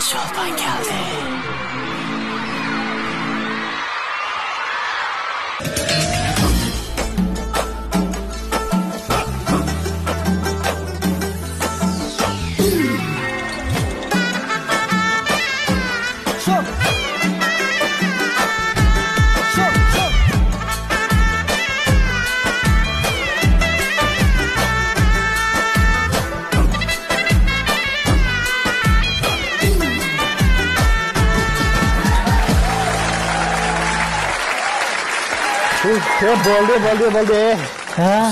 Çolpan geldi. Bo'ldi.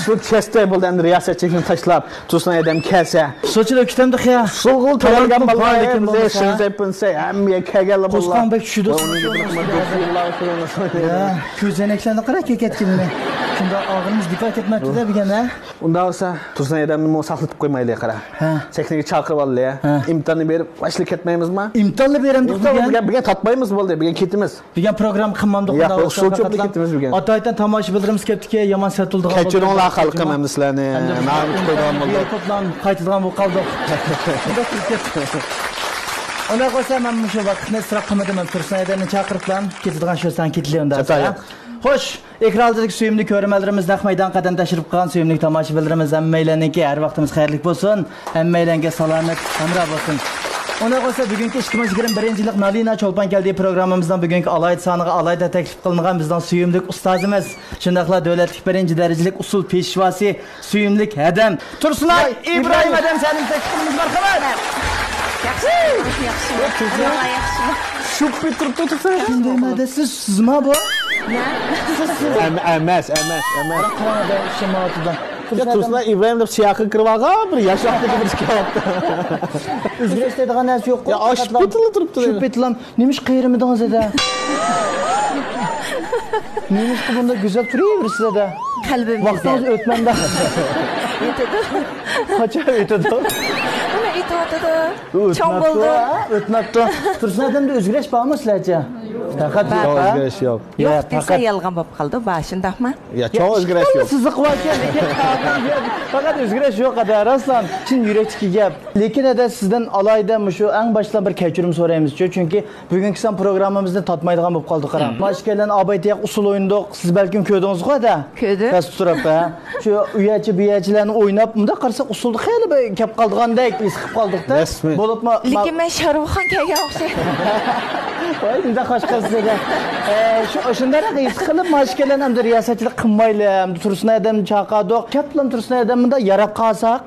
Shu chestda bo'ldi endi riyosatchilikni tashlab, Tursun adam kelsa. Sochida kitamdiq ya. So'g'il tayyorgan bo'lgan biz shunday hamma kelganlar bo'ldi. Qo'shqonbek tushdi. Ko'zoynaklarni qara ketganini. Shunda og'rimiz diqqat etmabdi-da deganda. Unda bo'lsa Tursun adamni saqlatib qo'ymaylik qara. Sekniga chaqirib oldi. Imtihonni berib, boshlik ketmaymizmi? Imtihonni beramiz degan. Birga tatmaymiz bo'ldi, birga ketimiz. Degan program qilmamdi xudo xohlasa. Ketimiz birga. Ataydan tomosha bildirimiz ketdiki, yomon satildigan. Kechiringlar xalqim ham sizlarni. Na'mat qo'ygan bo'ldi. To'plam qaytadigan bo'lib qoldik. Ona qo'sa men shu vaqtni isrof qilmadim, Tursun adamni chaqiribman, ketadigan shusan ketlayunda. Xo'sh, ekrandagi suyimli ko'rmalarimiz naq maydon qadam tashrif qilgan suyimli tomoshabinlarimiz hammalarniki har vaqtimiz xayrli bo'lsin, hammalarga salomat, hamroh bo'lsin. Ona qo'sa bugungi 2021-yillik Nalina Çolpan keldi programmamizdan bugungi alayda soniga alayda taklif qilingan bizdan suyimli ustozimiz, shundaqla davlatlik 1-darajalik usul peshvosi, suyimli adam Tursun İbrahim adam sening taklifimiz marhamat. Yaxshi. Shubbi turibdi. Shundaymi sizmi bu? Emas. Qarada shimotidan. Tursun İbrahim deb siyaqi kirib olgan, bir yashaqda bir kelyapti. O'zgarish deydigan narsa yo'q. Ya oshib turibdi. Shu petlam, nemish qayrimidingiz edi? Nemish bunda go'zal turaversiz-da. Qalbim vaqtingiz o'tmanda. Qachon o'tadi? Mana o'tadi. Chong bo'ldi. O'tmabdi. Tursun adamda o'zgarish bormi sizlarcha? Faqat o'zgarish yo'q. Yo'q, desa yolg'on bo'lib qoldi, shundaqmi? Ya, cho'ng o'zgarish yo'q. Sizni qilgan lekin faqat o'zgarish yo'q ada, Raslan. Chin yurakchi gap. Lekin ada sizdan alayda shu eng boshdan bir kechirim so'raymiz-ku, chunki bugungi san programmamizni tatmaydigan bo'lib qoldik qarang. Mashkalan abaytiq usul o'yindiq, siz balkim ko'rdingiz-ku ada. Ko'rdim. Bas turib, shu uyachi biyachilarni o'ynab, bunda qarasak usulni xeyli kep qoldigandek his qilib qoldik-da. Bo'libmi? Lekin men Sharifxon kelgan o'xshaydi. Voy, inda qo'shqasida. Shunday his qilib mashkalan ham riyosatchilik qilmayli, Tursun adam chaqadiq. Kaplan Tursun adamda yarab qolsak,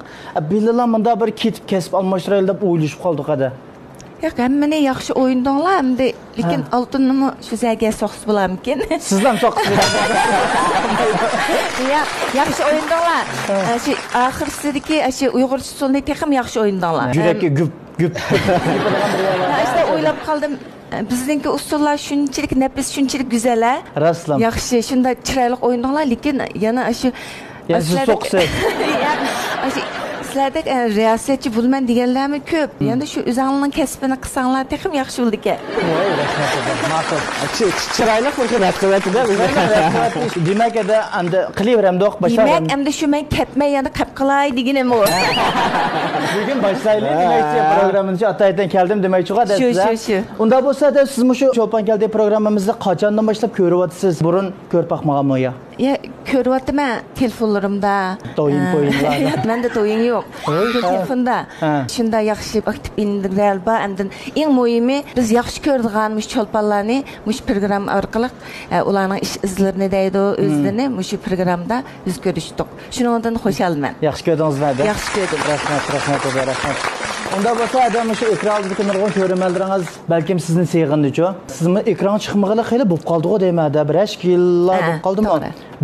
billalar bunda bir ketib kesib almashtiraylik deb o'ylashib qoldik ada. Yo'q, hammani yaxshi o'yindinglar, endi lekin oltinni shu zaga so'qsiz bo'larmikin? Sizlar so'qsiz. Yaxshi o'yindinglar. Shu oxirsidagi shu Uyg'urcha usulni ham yaxshi o'yindinglar. Yurakka gup. İşte o'ylab qoldim. Bizningki usullar shunchalik nafis, shunchalik go'zal. Raslam. Yaxshi, shunda chiroyli o'yindinglar, lekin yana shu so'qsiz. Sizlarda riyosatchi bo'lman deganlarmi ko'p. Endi shu o'zingizning kasbini qilsanglar ham yaxshi bo'ldi ekan. Voy, ma'qul. Chiroyli qo'shib Demak edi, endi qilaveramdoq boshlaymiz. Demak, endi shu men ketmay yana qilib qilay deganim u. Bugun boshlaylik demakchi programmamizni ataydan keldim demakchi g'ada sizlar. Shu. Unda bo'lsa-da siz shu Çolpan keldi programmamizni qachondan boshlab ko'ryapsiz? Burun ko'rib boqmaganmi yo? Ya ko'ryapman telefonlarimda. To'yin qo'yinglar. Menda to'yin yo'q. Telefonda. Shunda yaxshi aktiv individual ba, endi eng muhimi biz yaxshi ko'radigan Çolpanlarni mush program orqali ularning ish izlarini deydi, o'zlarini mush programda biz ko'rishdik. Shuningdan xursandman. Yaxshi ko'rdingizmi? Yaxshi ko'rdim. Rahmat. Unda bo'lsa adam shu ekrandagi nurg'un ko'rmalarimiz balkim sizni sevg'indichu. Sizmi ekran chiqmag'ili xeyli bo'lib qoldi-ku deyman-da, bir yillar bo'lib qoldimi?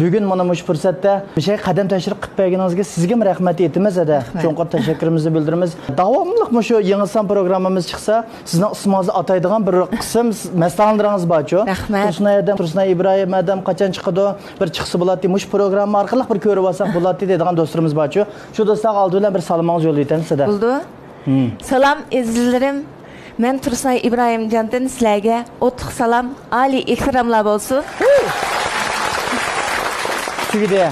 Bugun mana shu fursatda bir şey qadam tashrif qilib berganingizga sizga rahmat aytamiz ada. Cho'nqur tashakkurimizni bildiramiz. Davomli shu Yangisan programmamiz chiqsa, sizning ismingizni ataydigan bir qism maslahatlaringiz bor-ku. Tursun İbrahim adam qachon chiqadi? Bir chiqsa bo'ladi, mush program orqali bir ko'rib olsak bo'ladi deydigan do'stlarimiz bor-ku. Shu do'stlar oldi bilan bir salomingizni yo'llaymiz ada. Bo'ldi. Salam izlerim. Men Tursun İbrahim Can'dan sizlarga o'tliq salam, ali ehtiromlar bo'lsin. Tugide.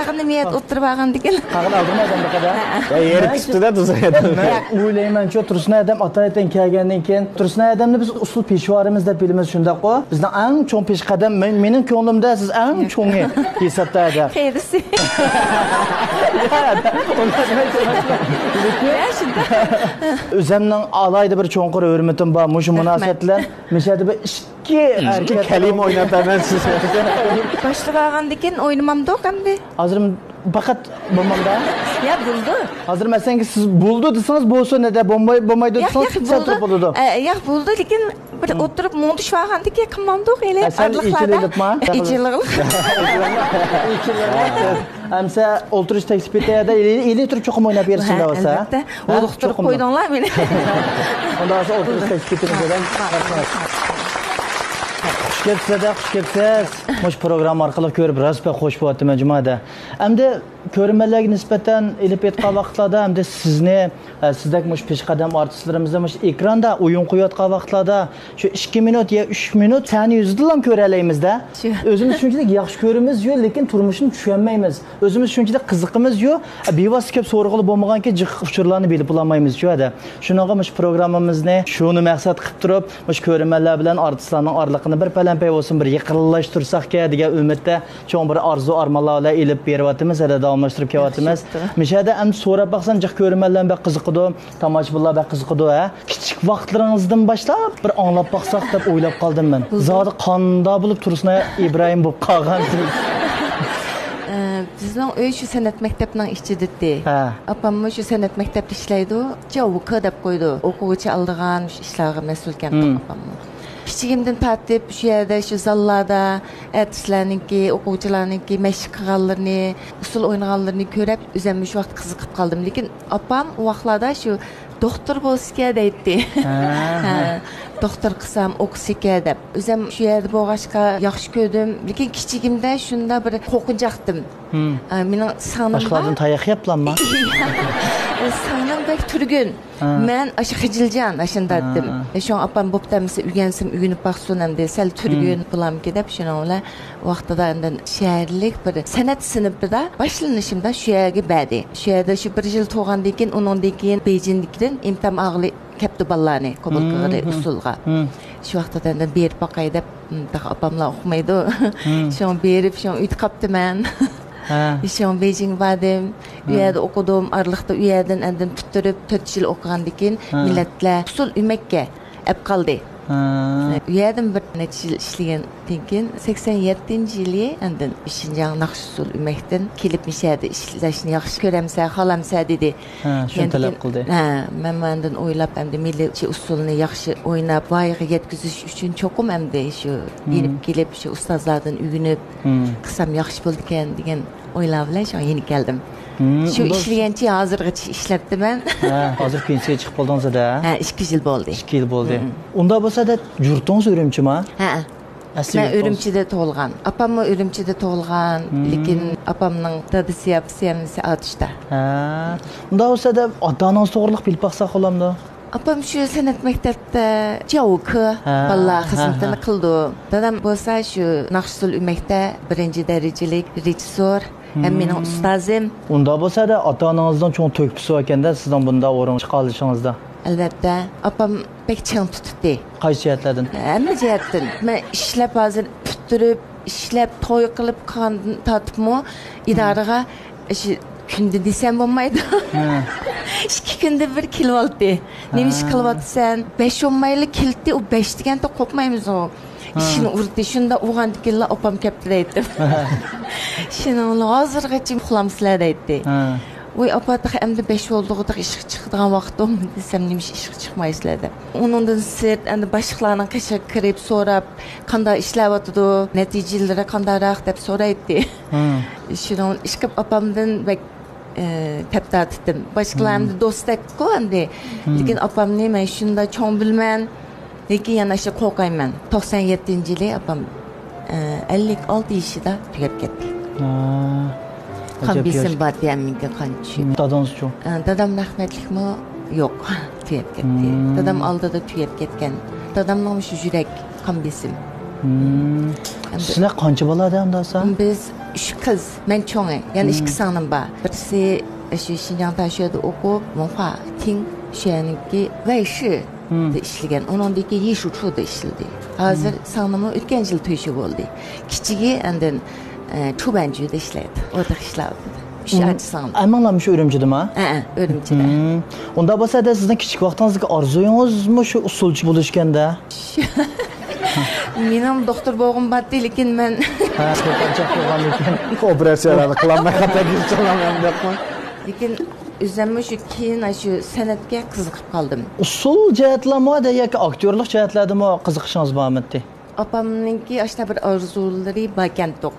Qağını miyet oturib ağan diken. Qağın aldın adam bu kadar. Ya yeri küstüde tuzaydı. Ben o'ylayman şu Tursun adam ataydan kelgandan keyin Tursun adamni biz usul peshvorimiz deb bilamiz shundaq o. Bizning eng cho'ng peshqadam mening ko'nglimda siz eng cho'ngi hisobda. Xeyrisi. O'zimning alayda bir cho'nqir hurmatim bor. Mushu munosabatlar mishada bir ikki erkak Kelime oynataman siz. Başlık ağan diken oynamamdı o kamdi. Hozir faqat bo'lmamda. Ya buldu. Hozir masalan siz buldu desangiz bo'lsa neda bo'lmaydi desangiz to'g'ri bo'ladi. Ya buldu lekin bir oturup montuş ağan diken kılmamdı o hele. İçilik. Amsa o'ltirish taklif etayda ili turib cho'qim o'ynab bersin da bo'lsa. Albatta. O'ltirib qo'ydinglar meni. Unda o'ltirish taklif etaydan xush kelibsiz. Mush program orqali ko'rib raspa xush bo'lyapman jumada. Endi ko'rmalarga nisbatan ilib etgan vaqtlarda endi sizni sizdek mush peshqadam artistlarimizda mush ekranda o'yin qo'yayotgan vaqtlarda shu 2 minut ya 3 minut sani yuzida ham ko'ra olamizda. O'zimiz shunchalik yaxshi ko'ramiz yo'q, lekin turmushni tushunmaymiz. O'zimiz shunchalik qiziqimiz yo'q, bevosita ko'p so'rg'ili bo'lmaganki jiq uchurlarni bilib olmaymiz yo'q-da. Shunaqa mush programmamizni shuni maqsad qilib turib, mush ko'rmalar bilan artistlarning orliqini bir palampay bo'lsin bir yaqinlashtirsak-ka degan umidda cho'ng bir orzu armonlar bilan ilib beryapmiz, hali davomlashtirib kelyapmiz. Mishada ham so'rab baqsan jiq ko'rmalar bilan qiziqdi, tomoshabinlar bilan qiziqdi, ha. Kichik vaqtlaringizdan boshlab bir anglab baqsaq deb o'ylab qoldim men. Zodi qanda bo'lib Tursun Ibrohim bo'lib qolgansiz. Bizning uy shu san'at maktabining ichida. Opam shu san'at maktabida ishlaydi. Javuk deb qo'ydi. O'quvchi aldigan ishlarga mas'ul ekan opam. Kichigimdan tartib shu yerda shu zallarda artistlarniki, o'quvchilarniki mashq qilganlarini, usul o'ynaganlarini ko'rib, o'zim shu vaqt qiziqib qoldim. Lekin opam u vaqtlarda shu doktor bo'lsa deydi. Doktor qilsam o'qisa deb. O'zim shu yerda bo'lg'ashqa yaxshi ko'rdim, lekin kichigimda shunda bir qo'rqinjaqdim. Mening sog'nim boshqalardan tayoq yeplanma. Sog'nim bek turgun. Men aşı xijiljan aşında dedim. Şu opam bo'ptamsa uygansim uyinib baqsin hamda sal turgun bulam deb shuningla vaqtida undan shaharlik bir san'at sinfida boshlanishimda shu yerga badi. Shu yerda shu 1 yil to'g'andan keyin undan keyin Beijingdan imtihon ag'li kapti ballarni qabul qildi usulga. Shu vaqtda berib baqay deb opamlar o'qimaydi. Shu berib shu uyda qaptiman. Şu Beijing vardım, uyada okudum, aralıkta uyadan endin tutturup 4 yıl okugandan keyin milletler usul ümekke hep kaldı. Uyadan bir neçe yıl işlegandan keyin 87 yılı endin Şinjan Naqshsul ümekten kelip mishadi ishlashni yaxshi ko'ramsa, xohlamsa dedi. Shuni talab qildi. Men mendan o'ylab endi milliy usulni yaxshi o'ynab, voyaga yetkazish uchun cho'qim endi shu berib kelib shu ustozlardan o'rganib qilsam yaxshi bo'ldi-ekan degan o'ylab bilan shu yeni keldim. Shu ishlagancha hozirgacha ishlatdim men. Hozir pensiya chiqib qoldingiz-da? 2 yil bo'ldi. 2 yil bo'ldi. Unda bo'lsa-da yurtingiz Urumchimi? Ben Ürümçi'de tolgan. Apam mı Ürümçi'de tolgan. Lekin apamның dadısı yapsiyamisi atışta. Unda olsa da adanız to'g'riliq bilib baqsaq olamdi. Apam şu san'at maktabda javuk ballar xizmatini qildi. Dadam bo'lsa shu Naqshsul ümekda 1-darajalik rejissor. Hem mening ustozim. Unda bo'lsa da ota-onangizdan cho'ng to'kpisi ekanda sizdan bunda o'rin chiqarishingizda. Albatta, opam pek chang tutdi. Qaysi jihatlardan? Hamma jihatdan. Men ishlab hozir tuttirib, ishlab to'y qilib qandan tatibmi idoraga shu kunda desam bo'lmaydi. 2 kunda bir kelib oldi. Nima ish qilyapsan? 5-10 mayli keldi, u 5 deganda qo'pmaymiz u. İşini urdi, shunda uyg'ondikilar opam kelibdi deydi. Shuni hozirgacha uxlamsizlar deydi. Oy apatıq əmdə 5 olduğuq işıq çıxdığan vaxtım desəm neymiş işıq çıxmaysızlar deb. Onundan sırt əndə başqalarının qışa kirib sorab qanda işləvətidu, nəticələri qandaraq deb soraydı. Şunu işqib apamdan bək təbdat etdim. Başqalarımda dostak qoyandı. Lekin apam nə mən şunda çoğ bilmən. Lekin yanaşı qoqayman. 97-ci ili apam 56 yaşında tüyəb getdi. Qanbisim var deminki qançı. Dadınız çox? Dadam rəhmətlik mi? Yox, tüyəb getdi. Dadam aldıda tüyəb getgan. Dadamның şu yürək qanbisim. Sizlər qança baladı hamdasa? Biz 3 kız, men çoğu. Yani 2 sanım var. Birisi şu Şinjan Taşı'da okup, Monhua Ting Şuan'ınki Vayşı da işleyen. Onundaki Yişuçu da işledi. Hazır sanımı ötken yıl tüyüşü oldu. Kiçigi andın Çubancı da işledi. Orada işledi. Əmanlanmış örümcüdür mü? Örümcüdür. Onda bolsa da sizin kiçik vaxtınızdakı arzuyunuzmu şu usulcu buluşkanda? Benim doktor boğum batdı, lekin ben... Toparcaq boğan lekin. Operatsiyalarını kılanmaya kadar bir çalamam yapma. Lekin üzəmə şu keyin şu sənətə qiziqib qaldım. Usul cəhətləmə də yoki aktyorluq cəhətlərdəmi qiziqişiniz barmıdı? Apamınki aşna bir arzuları bakentdik.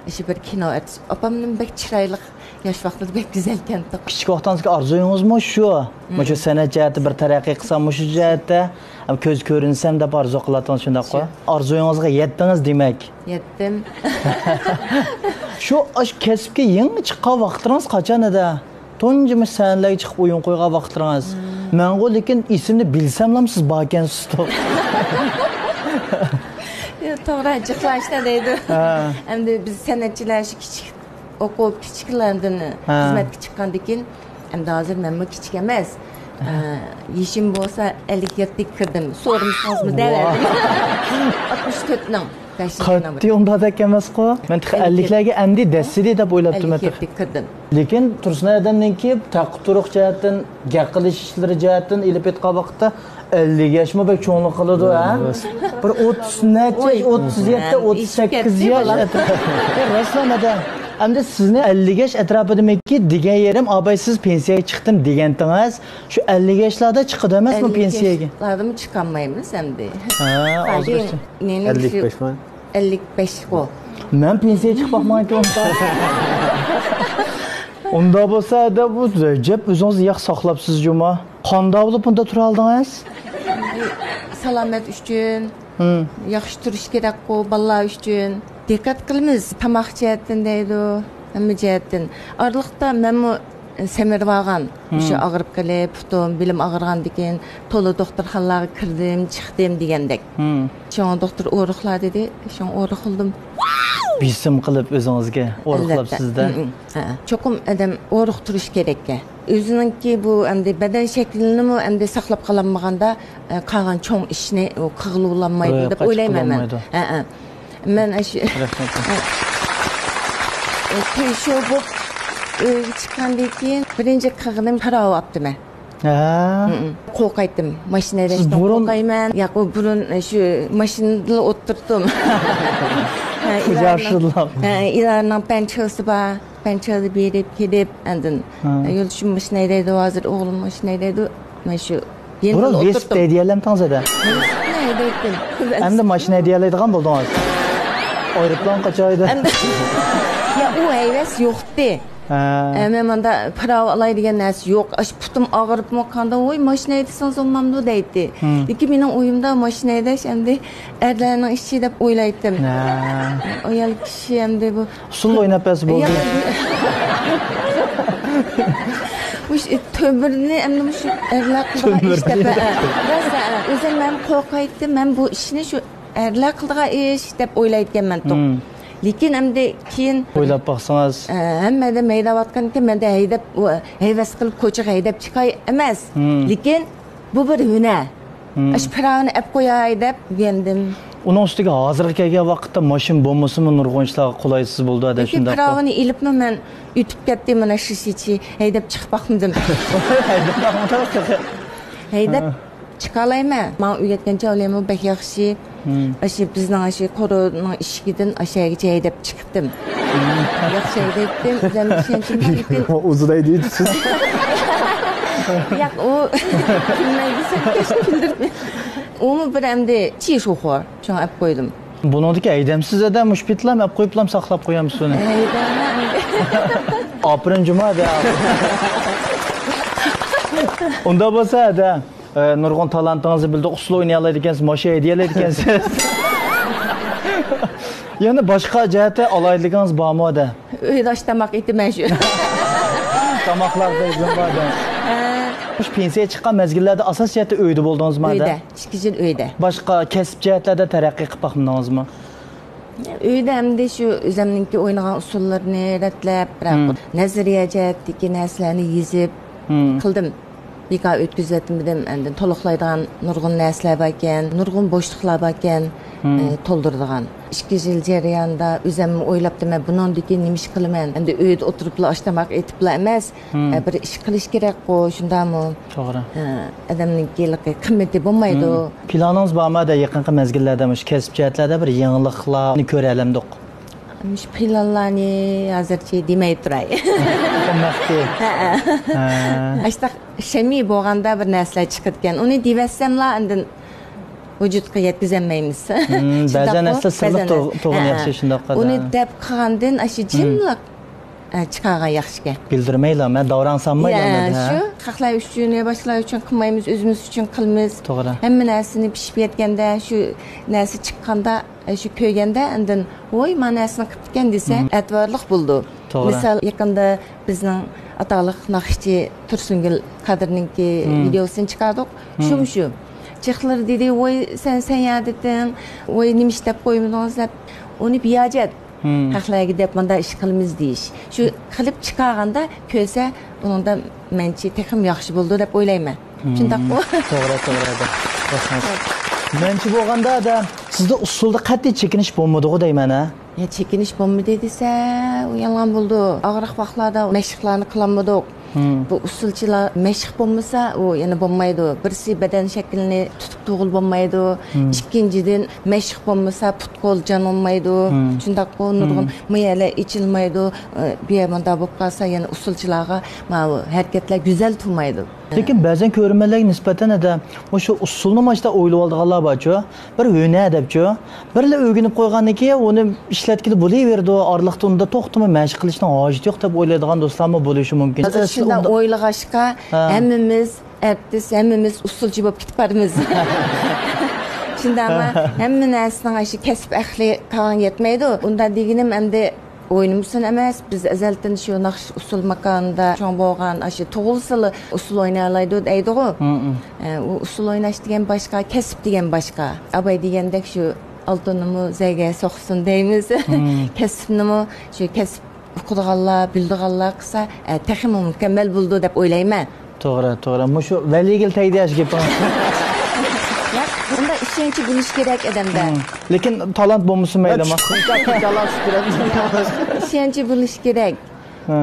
Aşı bir kino artist. Apamın bek çiraylıq yaş vaxtında bek güzel kentdik. Kiçik vaxtınızdakı arzuyunuzmu şu? Şu sənət cəhəti bir tərəqqi qısanmı şu cəhətdə? Köz görünsəm də arzu qılatınız şunda qoy. Arzuyunuzğa yetdiniz demək. Yetdim. Şu kəsbə yeni çıxqa vaxtınız qaçan edə? Tonca sənələrə çıxıb oyun qoyğa vaxtınız. Mən qo lekin isimni bilsəmlam siz bakensiz. To'g'ri, jiqlashda deydi. Endi biz san'atchilar shu kichik o'qib kichiklardan xizmatga chiqqandan keyin endi hozir menmi kichik emas. Yeshim bo'lsa 57 kirdim. So'ramasangizmi daverdim. 64 ning. Qat'iy undaq emas-ku. Men 50larga endi dasidi deb o'ylabdim. 57 kirdim. Lekin Tursun adamninki taqib turuq jihatdan, gap qilish ishlari jihatdan ilib etgan vaqtda 50 yaşma bek çoğunluq qiladi ha. Bir 30 necha, 37, 38 yaş atrofida. Raslamada. Endi sizni 50 yaş atrofidamiki degan yerim, abay siz pensiyaga chiqdim degandingiz. Shu 50 yaşlarda chiqdi emasmi pensiyaga? Larda chiqolmaymiz endi. Ha, hozir 55 mi? 55 qo'l. Men pensiyaga chiqib baxmayman. Onda bo'lsa da bu Recep o'zingizni yaxshi saqlabsiz juma. Qanda bo'lib bunda tura oldingiz? Salomat uchun, yaxshi turish kerak-ku, bolalar uchun. Diqqat qilamiz. Tamoq jihatdan deydi, hamma jihatdan. Oraliqda menmi semirib olgan, o'sha og'rib qolib, putum, bilim og'irgandan keyin to'la doktorxonalarga kirdim, chiqdim degandek. Sho'ng doktor o'riqlar dedi, sho'ng o'riq qildim. Bisim qilib o'zingizga o'riqlabsizda. Cho'qim adam o'riq turish kerak. O'zininki bu endi badan shaklini endi saqlab qolamaganda qolgan cho'ng ishni qig'ilolmaydi deb o'ylayman men. Men shu shu bu chiqqandan keyin birinchi qig'inim qarab olibdim. Qo'rqaydim. Mashinada qo'rqayman. Yo'q, burun shu mashinada o'tirdim. Yaşlılar. İlerinin pençesi var. Pençesi berip gidip endin. Yolcum maşinedeydi, hazır oğlum maşinedeydi. Ben şu yeni oturdum. Burun vesip de hediyelem tanzada. Maşinedeydim. Hem de maşine hediyeleydiğen buldunuz. Ayrıplan kaçaydı. Ya o heves yoktu. Men manda parav alaydigan narsa yo'q. Ash putum og'rib moqanda, "Voy, mashinada sansolmamdu" deydi. Lekin mening o'yimda mashinada endi erlarning ishi deb o'ylaydim. Ayol kishi endi bu usul o'ynapasiz bo'ldi. Mush tömürni endi mush erlar qilgan ish deb. O'zim men qo'rqaydim. Men bu ishni shu erlar qilgan ish deb o'ylaydiganman. Lekin endi keyin o'ylab baqsangiz, hammada maydavatganki menda haydab havas qilib ko'chaga haydab chiqay emas. Lekin bu bir hunar. Ash piravni olib qo'yay deb gendim. Uning ustiga hozirgi kelgan vaqtda mashin bo'lmasimi nurg'un ishlarga qulaysiz bo'ldi ada shunday. Piravni ilibmi men yutib ketdim mana shu sichi haydab chiqib baqmadim. Haydab chiqalayman. Men uyatgancha o'ylayman bek yaxshi. Aşı bizning aşı qoroning ishigidan aşağıgacha haydab chiqdim. Yaxshi haydaydim. O'zim ishonchim bor. Uzunay deysiz. Yo'q, u kimnaysa kishkindirdi. Uni bir endi chishxo'r, cho'ng olib qo'ydim. Buningdiki aydamsiz adam mushpitlam olib qo'yiblam saqlab qo'yamiz uni. Aprin juma da. Unda bo'lsa da nurg'un talantingizni bildik, usul o'ynay oladigansiz, mashina hediyalaydi ekansiz. Yana boshqa jihati olaydigansiz bormi da? Uydash tamoq etaman shu. Tamoqlarda izin borda. Shu pensiya chiqqan mezgillarda asos jihatda uyda bo'ldingizmi da? Uyda, 2 yil uyda. Boshqa kasb jihatlarda taraqqiy qilib baqmadingizmi? Uyda hamda shu o'zimninki o'ynagan usullarni ratlab, biroq nazariya jihatdagi narsalarni yezib qildim. Beka o'tkazatdim, endi to'liqlaydigan nurg'un narsalar bor ekan, nurg'un bo'shliqlar bor ekan, to'ldiradigan. 2 yil jarayonida o'zimni o'ylabdim, bundan keyin nima ish qilaman? Endi uyda o'tiribla ashtamoq etibla emas, bir ish qilish kerak-ku, shundami? To'g'ri. Odamninki qimmati bo'lmaydi. Planingiz bormi da yaqinqi mezgillarda mush kasb jihatlarda bir yangiliklarni ko'ra olamdiq? Mush planlarni hozircha demay turay. Ashta shami bo'lganda bir narsalar chiqargan. Uni devasamlar endi vujudga yetkazolmaymiz. Ba'zan narsa sirliq to'g'ri yaxshi shundoq qiladi. Uni deb qilgandan shu jimliq chiqargan yaxshi. Bildirmaylarmi, davron sanmaylarmi? Shu xalqlar uchun, boshqalar uchun qilmaymiz, o'zimiz uchun qilamiz. To'g'ri. Hamma narsani pishib yetganda, shu narsa chiqqanda, shu ko'yganda endi voy, mana narsani qilib desa, e'tiborliq bo'ldi. Misal yaqinda bizning ataliq naqshchi Tursungul Qadirninki videosini chiqardik. Shu Chexlar dedi, voy sen yadidin, voy nima ishlab qo'ymadingiz deb, uni biyajat haqlarga deb menda ish qilamiz deyish. Shu qilib chiqarganda ko'rsa, uningda menchi texim yaxshi bo'ldi deb o'ylayman. Shundaqmi? To'g'ri. Menchi bo'lganda da sizda usulda qat'iy chekinish bo'lmadi-ku deyman a. Chekinish bo'lmadi desa, u yolg'on bo'ldi. Og'riq vaqtlarda mashqlarni qilamadik. Bu usulchilar mashq bo'lmasa, u yana bo'lmaydi. Birisi badan shaklini tutib tug'il bo'lmaydi. Ikkinchidan mashq bo'lmasa, put-qo'l jon olmaydi. Shundaq nurg'un miyalar ichilmaydi. Bu yerda bo'lib qolsa, yana usulchilarga mana harakatlar go'zal turmaydi. Lekin ba'zan ko'rmalarga nisbatan o'sha usulni mashta o'ylab olganlar borchu, bir o'yna debchu, birla o'rganib qo'ygandan keyin uni ishlatkili bo'laverdi, orliqda unda to'xtamay mashq qilishning hojati yo'q deb o'ylaydigan do'stlarmi bo'lishi mumkin. Shunda o'ylag'ashqa hammamiz artist, hammamiz usulchi bo'lib ketib qolamiz. Shundami? Hamma narsaning shu kasb ahli qilgan yetmaydi. Unda deganim endi o'yinimizdan emas, biz azaldan shu naqsh usul makonida cho'ng bo'lgan shu tug'ilsili usul o'ynalaydi deydi-ku. U usul o'ynash degan boshqa, kasb degan boshqa. Abay degandek shu oltinni zaga so'qsin deymiz. Kasbni shu kasb o'qiganlar, bildiganlar qilsa, texmi mukammal bo'ldi deb o'ylayman. To'g'ri. Mushu valigil taydash gap. Bunda ishonchi bo'lish kerak odamda. Lekin talant bo'lmasa maylama. Ishonchi bo'lish kerak.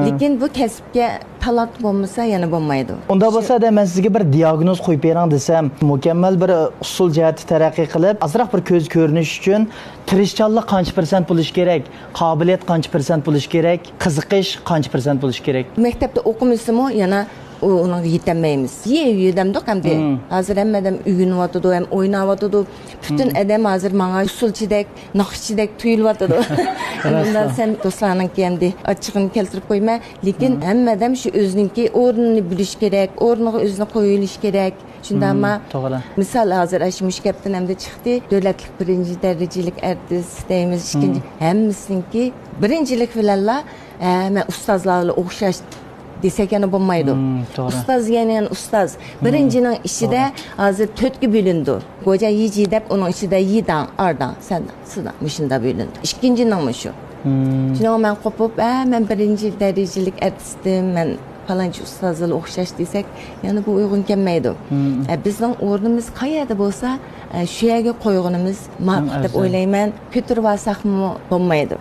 Lekin bu kasbga talant bo'lmasa yana bo'lmaydi. Unda bo'lsa-da men sizga bir diagnoz qo'yib bering desam, mukammal bir usul jihati taraqqiy qilib, azroq bir ko'z ko'rinish uchun tirishchanlik qancha % bo'lish kerak, qobiliyat qancha % bo'lish kerak, qiziqish qancha % bo'lish kerak. Maktabda o'qimisimi yana unaga yetolmaymiz. Yedamda hamda hozir hammadan uyg'onyotdi, ham o'ynayotdi. Butun odam hozir menga usulchidek, naqshchidek tuyulyotdi. Bundan sen do'stlarning hamda ochiqini keltirib qo'yma, lekin hammadan shu o'zininki o'rnini bilish kerak, o'rniga o'zini qo'yilish kerak. Shundami? To'g'ri. Misol hozir shu kaptan hamda chiqdi, davlatlik 1-darajalik artist deymiz, ikkinchi hammasiniki birinchilik bilanlar men ustozlarga o'xshash desek yana bo'lmaydi. Ustoz yana ustoz. Birinchining ishida hozir 4 ga bo'lindi. Go'ja yiji deb uning ichida yidan, ardan, sandan, sidan shunda bo'lindi. Ikkinchining shu. Shuni men qo'pib, men birinchi darajalik artistim, men falanchi ustozlarga o'xshash desak, yana bu uyg'un kelmaydi. Bizning o'rnimiz qayerda bo'lsa, shu yerga qo'yganimiz ma'qul deb o'ylayman. Ko'tirib olsaqmi bo'lmaydi.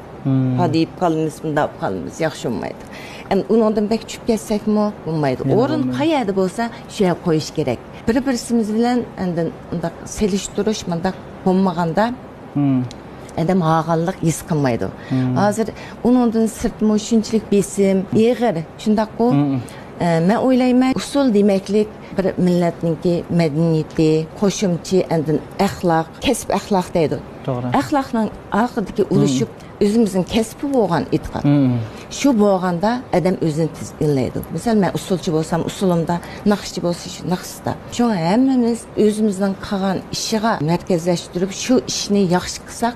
Hadib qolamiz, bunda qolamiz, yaxshi bo'lmaydi. Undan bek tushib ketsakmi bo'lmaydi. O'rin qayerda bo'lsa, shu yerga qo'yish kerak. Bir-birimiz bilan endi unda selishtirish menda bo'lmaganda adam haqanlik his qilmaydi. Hozir undan sirtmi shunchalik besim, yig'ir, shundaq-ku. Men o'ylayman, usul demaklik bir millatningki madaniyati, qo'shimcha endi axloq, kasb axloq deydi. To'g'ri. Axloqning oxidagi ulashib o'zimizning kasbi bo'lgan e'tiqod. Shu bo'lganda odam o'zini tizginlaydi. Misol men usulchi bo'lsam, usulimda, naqshchi bo'lsa, naqshda. Shu hammamiz o'zimizning qilgan ishiga markazlashtirib, shu ishni yaxshi qilsak,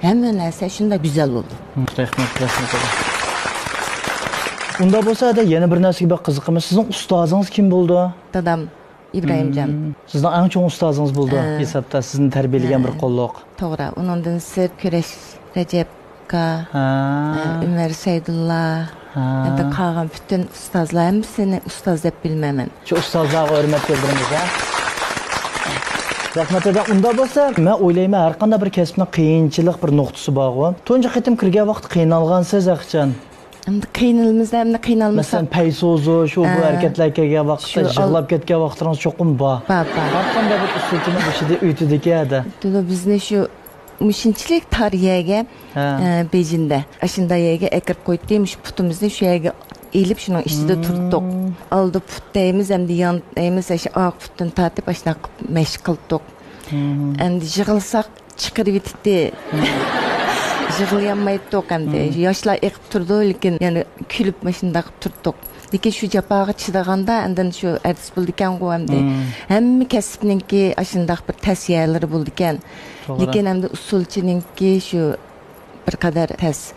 hamma narsa shunda go'zal bo'ldi. Rahmat. Unda bo'lsa-da yana bir narsaga qiziqamiz. Sizning ustozingiz kim bo'ldi? Dadam. İbrahimcan. Sizning eng cho'ng ustozingіз bo'ldi hisobda sizni tarbiyalagan bir qo'lloq. To'g'ri. Undan sir Kurash Rajabga, Umar Saydulla, endi qolgan bütün ustozlar hammasini ustoz deb bilmayman. Shu ustozlarga hurmat bildiramiz. Rahmat eda. Unda bo'lsa, men o'ylayman har qanday bir kasbning qiyinchilik bir nuqtasi bor-ku. Tunji qitim kirgan vaqt qiynalgansiz, Aqchan. Endi qiynalmizda, endi qiynalmasa. Masalan, payso'zi, shu bu harakatlar kelgan vaqtda yig'lab ketgan vaqtlaringiz cho'qim bor. Bor. Har qanday bir usulning ichida o'tidiki-da. Bizni shu mushinchilik tarixiga Bejinda. Ashunda yerga ekirib qo'ydik, putimizni shu yerga elib şunun içinde tuttuk. Aldı put deyimiz, hem de yan deyimiz, ağ putun tatip başına meşk kıldık. Hem de jığılsak çıkırıp bitti. Jığılayamaydık hem de. Yaşlar ekip turdu, lekin yani külüp başında ekip turduk. Lekin şu japağı çıdağanda, hem şu ertesi bulduken o hem de. Hem kesipninki aşındaq bir təsiyerleri bulduken. Lekin hem de usulçininki şu bir kadar tez.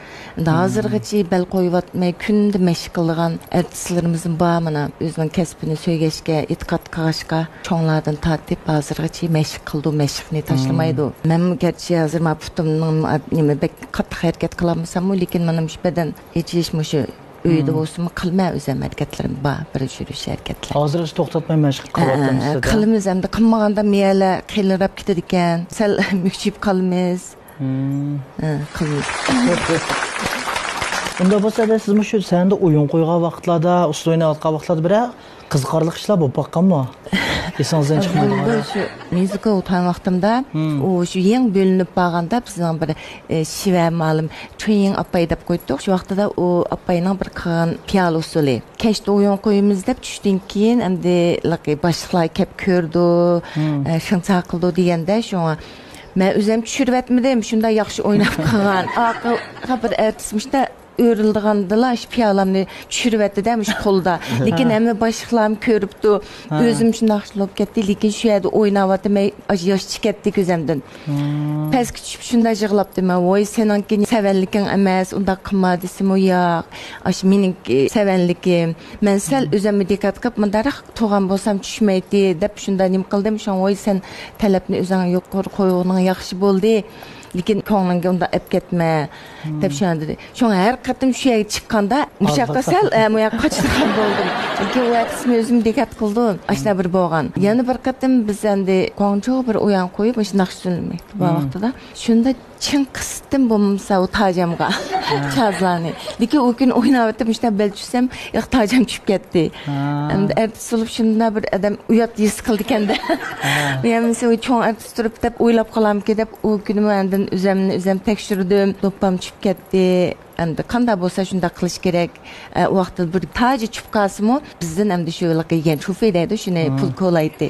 Hazırgıcı bel koyup atmay kunde meşk kılgan artistlerimizin bağımına özünün kesbini söygeşke, itiqat qağışqa çoğlardan tatip hazırgıcı meşk kıldı, meşkini taşlamaydı. Men gerçi hazır ma putumның nime bek qattiq hareket kılamısam, lekin benim şu beden ecişmişi uyda olsun qilma özüm hareketlerim ba bir yürüyüş hareketler. Hazır to'xtatmay mashq qilyapmiz. Qilimiz hamda qilmaganda miyala qiyinlab ketadi ekan. Sal mükchib qolamiz. Qilamiz. Unda bo'lsa siz shu senda o'yin qo'ygan vaqtlarda, usul o'ynayotgan vaqtlarda bir qiziqarli ishlar bo'lib boqqanmi? Esingizdan chiqmaydi. Shu muzika o'tgan vaqtimda, o shu yeng bo'linib qolganda bizning bir shiva ma'lum Chuying appay deb qo'ydik. Shu vaqtida o appayning bir qilgan piano usuli. Kechda o'yin qo'yimiz deb tushdan keyin endi boshliqlar kelib ko'rdi, shuncha qildi deganda shunga men o'zim tushirib etmedim, shunda yaxshi o'ynab qolgan. Aql bir artistmişda öğrildiğandılar, şu piyalamni düşürüp etdi şu kolda. Lekin hem başlıklarım körüptü, özüm şunda akşılıp gitti. Lekin şu yerde oynavatı, ben yaş çıketti gözümden. Peski düşüp şunda jığılaptı, ben oy seninki sevenlikin emez, onda kıma desim o yok. Aş meninki sevenlikim. Ben sel özümü dikkat kıp, ben daraq toğan bolsam düşmeydi, dep şunda nim kıldım. Şun oy sen talepni özüne yukarı koyuğunun yaxşı boldu. Lekin ko'nglingga unda ep ketme deb tushunadi. Shunga har qatim shu yerga chiqqanda mushaqqa sal moya qochtirgan bo'ldim. Chunki u qismi o'zim diqqat qildim. Ashna bir bo'lgan. Yana bir qatim biz endi qo'nchoq bir o'yan qo'yib, shunday tushunmaydi bu vaqtda. Shunda chin qisdim bo'lmasa u tajamga chazlarni. Lekin u kun o'ynab o'tib shunday bel tushsam, tajam tushib ketdi. Endi ertasi bo'lib shunda bir odam uyat his qildi ekanda. Men mesela cho'ng artist turib deb o'ylab qolamki deb u kunimni endi özüm tekşürdüm, doppam çıkıp gitti. Endi qanday bo'lsa shunda qilish kerak. U vaqtda bir taji chiqib qolsa-mu, bizdan endi shu yegan chufe deydi, shuni pul qo'laydi.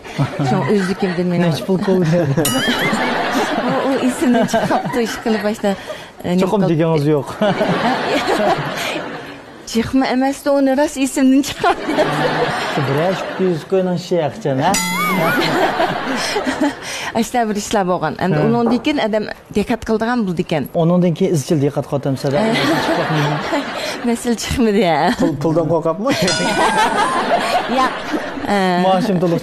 Shu o'zlikimdan men nech pul qo'ydi. U isimni chiqibdi, ish qilib boshda. Cho'qim deganingiz yo'q. Chiqma emasdi, uni ras isimdan chiqardi. Biraz yüz koynan şey Aqchan, ha? Ashta bir ishlar bo'lgan. Endi undan keyin adam diqqat qildigan bo'ldi ekan. Onundan keyin izchil diqqat qilyapsiz-da. Mesel chiqmadi ya. Puldan qo'rqapmi? Yo'q. Maaşım to'liq.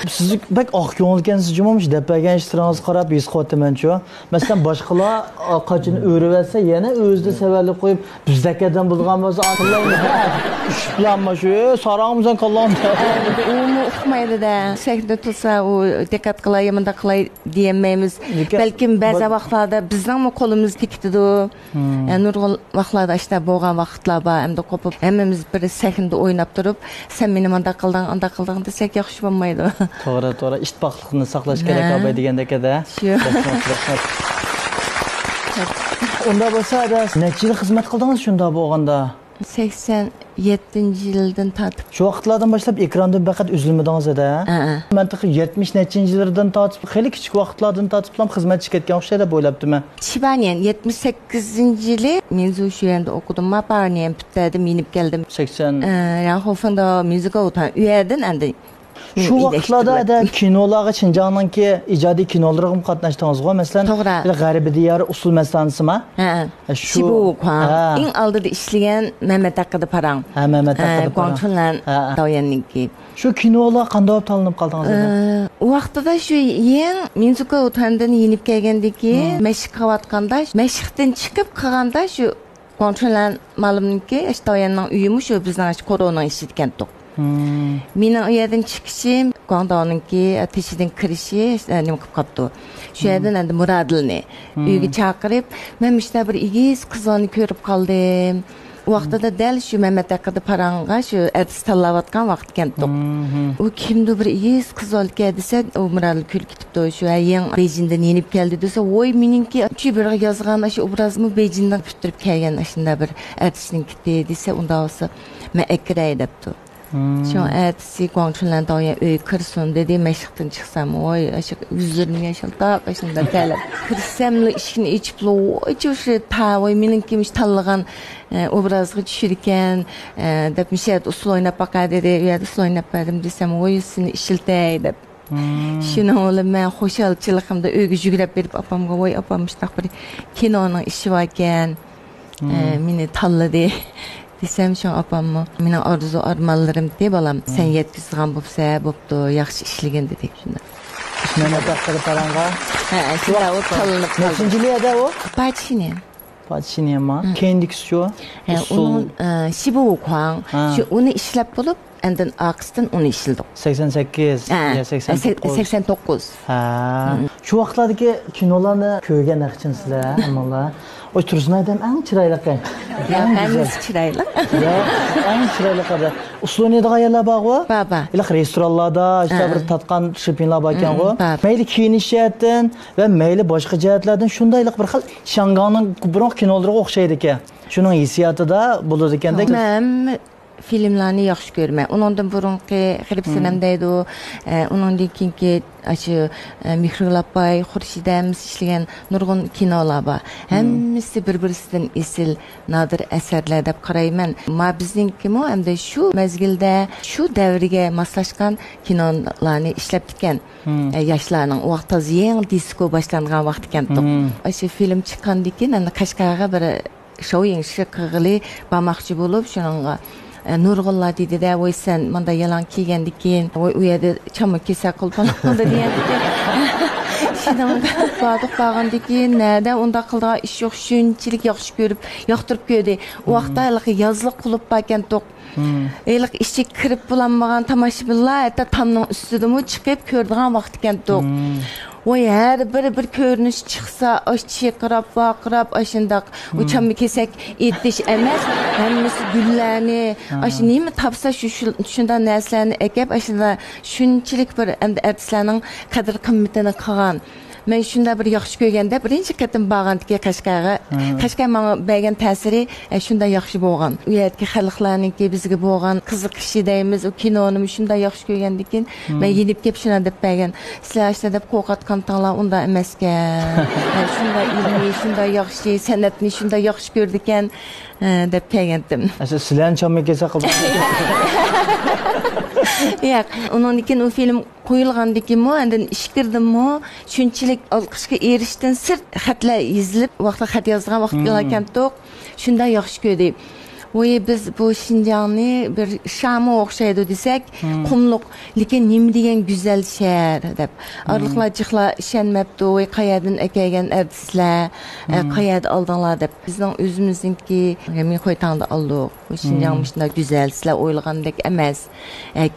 Siz bak oq ko'ngil ekansiz, jumomish dapagan ishtiringiz qarab his qilyapman-ku. Masalan, boshqalar qochini o'rib olsa, yana o'zida savallik qo'yib, bizdakadan bo'lgan bo'lsa, aqllaymiz. Ishlanma shu, sarog'imizdan qallamdi. U uqmaydi-da. Sekda tursa, u diqqat qilay, yomanda qilay demaymiz. Balkim ba'zi vaqtlarda bizning qo'limiz tikdi-du. Nurg'un vaqtlarda ishda bo'lgan vaqtlar bor, hamda qo'pib, hammamiz bir sahnada o'ynab turib, sen meni manda qilding, anda qilding desak yaxshi bo'lmaydi. To'g'ri, ittifoqlikni saqlash kerak abay degandek-da. Unda bo'lsa, necha yil xizmat qildingiz shunda bo'lganda? 87-yildan tortib. Shu vaqtlardan boshlab ekrandan faqat uzilmadingiz-da. Mantiqi 70-nechinchilardan tortib, xeyli kichik vaqtlardan tortib ham xizmatchi ketgan o'xshaydi deb o'ylabdiman. Chibaniyan 78-yili men shu yerda o'qidim, Mapaniyan bitdi, minib keldim. 80. Rahofanda muzika o'tan u yerdan endi Şu vaqtlarda kinolarga Xinjiang'dagi ijodiy kinolarga qatnashdingiz-ku, masalan, G'arbiy diyar usul masalasimi? Shu eng oldida ishlagan Mehmet Aqidi Parang. Mehmet Aqidi Parang. Guangchunlan doyanniki. Shu kinolar qanday tanlanib qoldingiz? O vaqtida shu eng Minsk o'tandan yenib kelgandan keyin mashq qilayotganda, mashqdan chiqib qilganda shu Qonchilan ma'lumki, Ishtoyanning uyimi shu bizning korona ishitgandik. Mening u yerdan chiqishim, Guangdongninki teshidan kirishi nima qilib qopdi. Shu yerdan endi Muradilni uyga chaqirib, men ishda bir igiz qizlarni ko'rib qoldim. O vaqtida dal shu Mehmet Akada Paranga shu artist tanlayotgan vaqt ekandik. U kimdir bir igiz qizlarga desa, u Muradil kulib ketibdi. Shu yang Beijingdan yenib keldi desa, voy meningki shu bir yozgan shu obrazimni Beijingdan putirib kelgan shunda bir artistning kiti desa, unda olsa men akray debdi. Şu ertesi Guangchunlan doya öy kırsun dedi meşikten çıksam oy aşık yüzlerini yaşaldı başında gelip kırsamlı işini içip oy çoşu ta oy menin kimmiş tanıgan obrazı düşürken depmişet usul oynap bakar dedi ya da usul oynap verdim desem oy seni işiltey dep şunu oğlum ben hoşalçılığımda öyge jügrep verip apamga oy apammış bir kinonun işi varken meni tanıdı desem şu apamma mening arzu armanlarım deb balam sen yetkizgan bo'lsa bo'pti yaxshi ishlagan dedik shunda Mehmet Akada Paranga shunda o tanlanib nechinchi yilda o Pachiniya kendiksi şu onun Shibu Kwang şu onu ishlab bo'lib Ondan aqsdan uni ishildik. 88 ya 89. Ha. Şu vaqtlardagi kinolarni ko'rgan aqchinsizlar, ammolar. Oy tursun adam eng chiroyli qay. Ya, eng chiroyli. Ya, eng chiroyli qada. Usloniyadagi ayollar bormi? Baba. Ila restoranlarda, işte bir tatqan shopinglar bor ekan-ku. Mayli kiyinish jihatdan va mayli boshqa jihatlardan shundaylik bir xil Shanghayning ko'proq kinolariga o'xshaydi ekan. Shuning hissiyatida bo'ladi ekanda. Filmlarni yaxshi ko'raman. Undan burungi G'arib sanamdaydi. Undan keyingi aşı Mihrulapay, Xurshidamiz ishlagan nurg'un kinolar bor. Hammasi bir-birisidan esil, nadir asarlar deb qarayman. Ma bizninkimi hamda shu mezgilda, shu davriga moslashgan kinolarni ishlab ekan. Yoshlarning vaqtda eng disko boshlangan vaqt ekan. Aşı film chiqqandan keyin ana Qashqarga bir showing shiqig'ili bormoqchi bo'lib, shuningga Nurg'ullar dedi de voy sen manda yalan kiygandan keyin voy u yerda chama kesak qilib deydi. Shundan bardoq bargandan keyin nada unda qildigan ish yo'q, shunchalik yaxshi ko'rib, yoqtirib ko'rdi. U vaqtda yozliq qilib bakan to'q. Eliq ishga kirib bo'lmagan tomoshabinlar hatto tomning ustidami chiqib ko'rdigan vaqt ekan to'q. Voy her bir ko'rinish chiqsa, chiqirab, vaqirab, ashundaq uçamı kesak etish emas, hammasi gullarni, ash nima topsa shundan narsalarni ekib, ashunda shunchalik bir artistlarning qadr qimmatini qilgan. Men shunda bir yaxshi ko'rganda birinchi qatim borgandiki Qashqarga, Qashqar menga bergan ta'siri shunda yaxshi bo'lgan. U yerdagi xalqlarningki bizga bo'lgan qiziqishi deymiz, u kinoni shunda yaxshi ko'rgandikin, men yenib kelib shuna deb bergan. Sizlar ashta deb qo'rqatganlar unda emaskan. Shunda ilmiy, shunda yaxshi san'atni shunda yaxshi ko'rdikan deb bergandim. Asha sizlarni chomga kelsa qilib. Yo'q, undan keyin u film qo'yilgandikinmi, endi ishkirdimmi, shunchalik olqishga erishdan sirt xatlar yozilib, vaqtda xat yozgan vaqtlar ekan to'q, shunda yaxshi ko'rdi. Voy biz bu Şinjanni bir Şam'a o'xshaydi desak, qumluq, lekin nima degan go'zal shahar deb. Arliqlar jiqlar ishonmabdi, voy qayadan akagan artistlar, qayad oldinglar deb. Bizning o'zimizningki men qo'ytangda oldik. Şinjan shunday go'zal, sizlar o'ylagandek emas.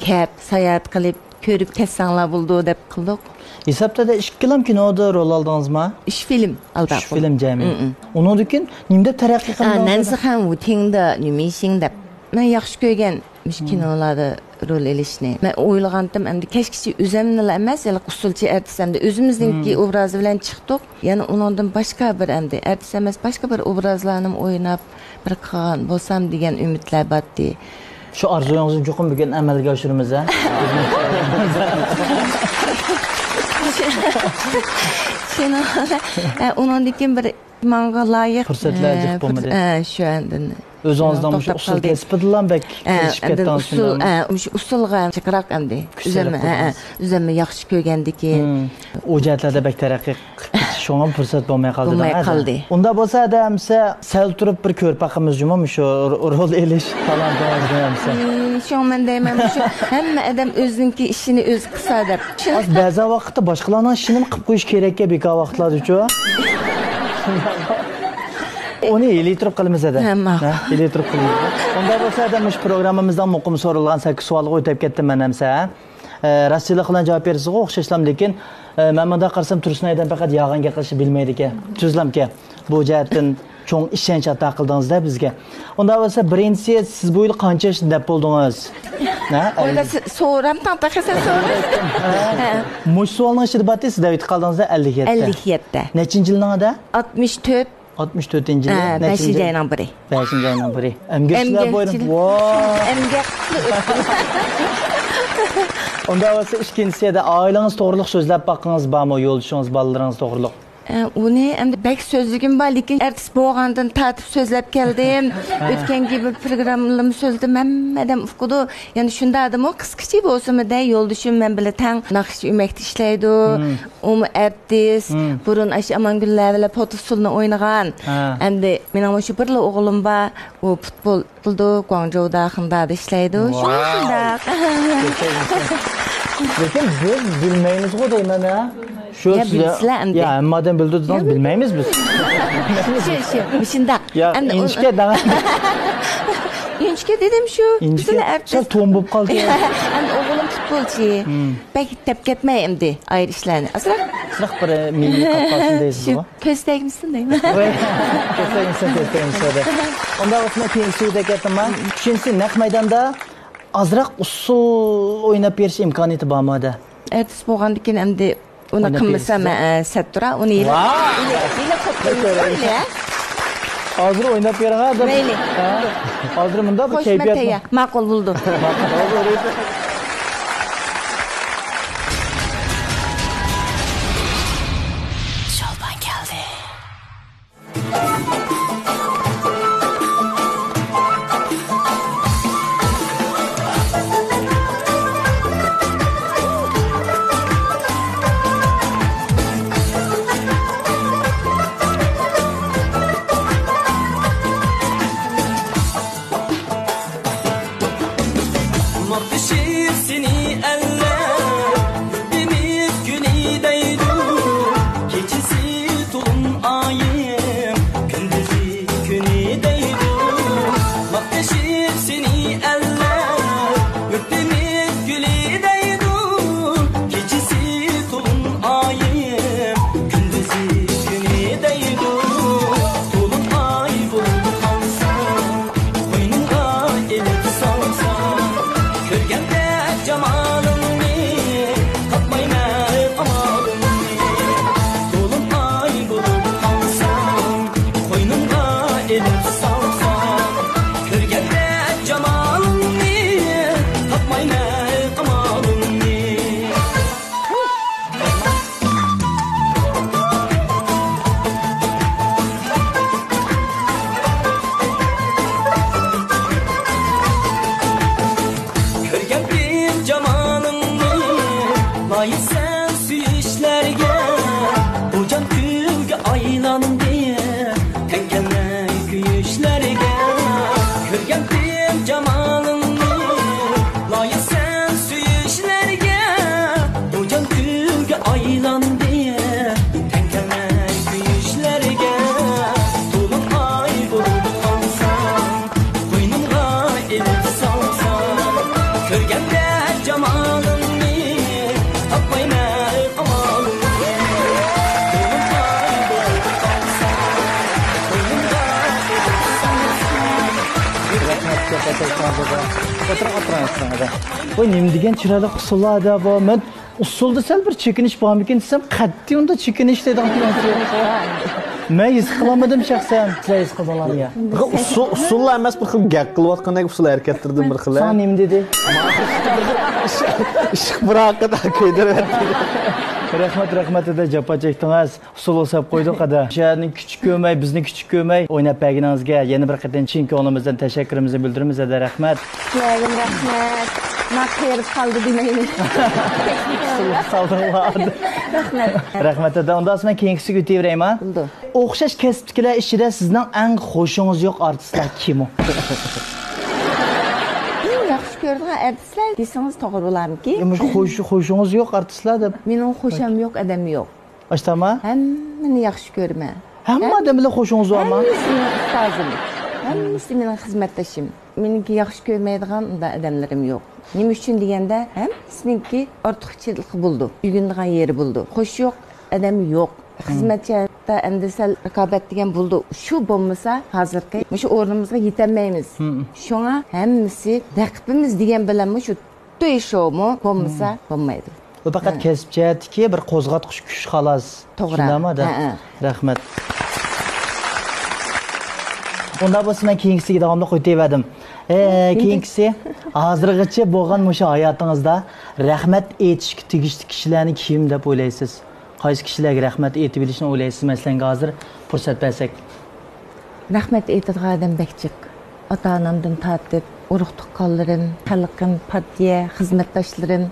Kap sayohat qilib ko'rib ketsanglar bo'ldi deb qildik. Hesapda da 2 film kinoda rol aldingizmi? 3 film aldım. 3 film jami. Undan keyin nimda taraqqiy qildingiz? Nansi ham Wutingda Numising deb. Men yaxshi ko'rgan kinolarda rol elishni. Men o'ylagandim, endi kechkichi o'zimni emas, usulchi artist hamda o'zimizningki obrazi bilan chiqdik. Yana undan boshqa bir endi artist emas, boshqa bir obrazlarni o'ynab bir qilgan bo'lsam degan umidlar botdi. Shu orzuyingizni cho'qim bugun amalga oshiramiz ha. Şuna, onun dikin bir manga layık fırsatlar çıkıp olmadı. Şu andın. Özünüzden bu usul kesipedilen bek kelişip usulga çıkarak endi. Üzerime yaxşı köygəndiki. O cəhətlərdə bək tərəqqi Şoňa fursat bolmay kaldy. Bolmay kaldy. Unda bolsa adamsa sel turup bir körpaqymyz jumam şu rol eliş falan dämse. Şoň men diýmem şu hemme adam özünki işini öz kısa dep. Az bäze wagtda başgalarnyň işini qyp goýuş kerekke beka wagtlarda şu. Onu elektrik kılımız ede. Elektrik kılımız. Onda bolsa da muş programımızdan muqim sorulgan 8 sualga ötüp ketdim men hemse. Rastçılık bilen cevap berisiz oxşaşlam lekin men munda qarsam Tursunaydan faqat yağanga qilishni bilmaydi ki. Tuzlamki bu jihatdan çoğ işenç ata qıldınızda bizge. Onda bolsa birinchisi siz bu yıl qancha yoshda dep boldunuz? Onda soram tanta qasa soram. Muş sualning içinde batı siz David qaldınızda 57'te. 57'te. Nechinchi yilingda? 64 64-nji ýyl. 5-nji aýynyň biri. 5-nji aýynyň biri. Emgekçiler boýun. Onda bolsa ikincisi de aileňiz toğruluk sözläp bakýňyz barmy, ýoldaşyňyz, balalaryňyz toğruluk? Onu endi bek sözlügüm var, lekin artist bolgandan tatip sözläp geldim. Ötken gibi programlarym sözlüm hemmeden ufkudu. Yani şunda adam o kısqıçı bolsamy da ýoldaşym men bilen taň nakşy ümekde işleýdi. O artist, burun aş Amangüller bilen potusulny oynagan. Endi meniň şu birli oglum bar, o futbolda Guangzhou'da hynda işleýdi. Şunda. Lekin biz bilmeýmiz go diýmen ha. Şu ya madem bildirdiniz bilmeýmiz biz. Şunda. Inçke da. İnçke dedim şu. İnçke. Sen tombop kaldı. Endi oğlum futbolçu. Belki tep ketmeýimdi aýry işlerini. Asrak bir milli kapasyndaýyz bu. Köstegmisin diýme. Köstegmisin. Onda osma kensuda ketdim ben. Üçüncüsü naq maydanda azrak usul oynap beriş imkanyty barmady? Ertesi bolgandykin endi onu kılmasam settura onu ile kopyalıyla hazır oynap beren adam. Meyli. Hazır mında bu keyfiyat mı? Makul buldu. Şolban geldi. Oy nim degan chiroyli usullarda bor. Men usulda sal bir chekinish bormikin desam, qat'iy unda chekinish dedim. Men his qilmadim shaxsan. Sizlar his qildilaringga. Usullar emas, bir xil gap qilayotgandek usul harakatlardan bir xil. Sen nim dedi? Ishq biraqada ko'ydirib. Rahmat eda japa chekdingiz. Usul olsab qo'ydik ada. Shaharning kichik ko'may, bizni kichik ko'may o'ynab berganingizga yana bir qatam chin ko'nglimizdan tashakkurimizni bildiramiz eda. Rahmat. Rahmat. Naqayırıp kaldı demeyin. Saldırılardı. Rahmet. Rahmet eda. Ondan sonra keyingisi götüreyim ha. Buldu. O'xshash kasblar ichida sizning eng xo'shingiz yo'q artistlar kim o? En yaxshi ko'rgan artistlar desangiz to'g'ri bo'larmiki? Xo'shingiz yo'q artistlar deb. Mening xo'sham yo'q, adam yo'q. Ashtama? Hammani yaxshi ko'raman. Hamma odam bilan xo'shingiz bormi? Hammasi mening ustozim. Hammasi mening xizmatdoshim. Meniki yaxshi ko'rmaydigan odamlarim yo'q. Nima uchun deganda, hammasiniki ortiqchiligi bo'ldi. Uyg'unadigan yeri bo'ldi. Xo'sh yo'q, adam yo'q. Xizmatchilikda endi sal raqobat degan bo'ldi. Shu bo'lmasa, hozirgi shu o'rnimizga yetolmaymiz. Shunga hammasi raqibimiz degan bilan shu to'y showmi bo'lmasa bo'lmaydi. Bu faqat kasbiyatki bir qo'zg'atqich kuch xolos. To'g'ri. Rahmat. Unda bo'lsa men keyingisiga davomli qo'yib keyingisi hozirgacha bo'lgan o'sha hayotingizda rahmat aytishga tegishli kishilarni kim deb o'ylaysiz? Qaysi kishilarga rahmat aytib bilishni o'ylaysiz? Masalan, hozir fursat bersak. Rahmat aytadigan odam bakchiq. Ota-onamdan tortib, urug' tuqqanlarim, xalqim, partiya, xizmatdoshlarim,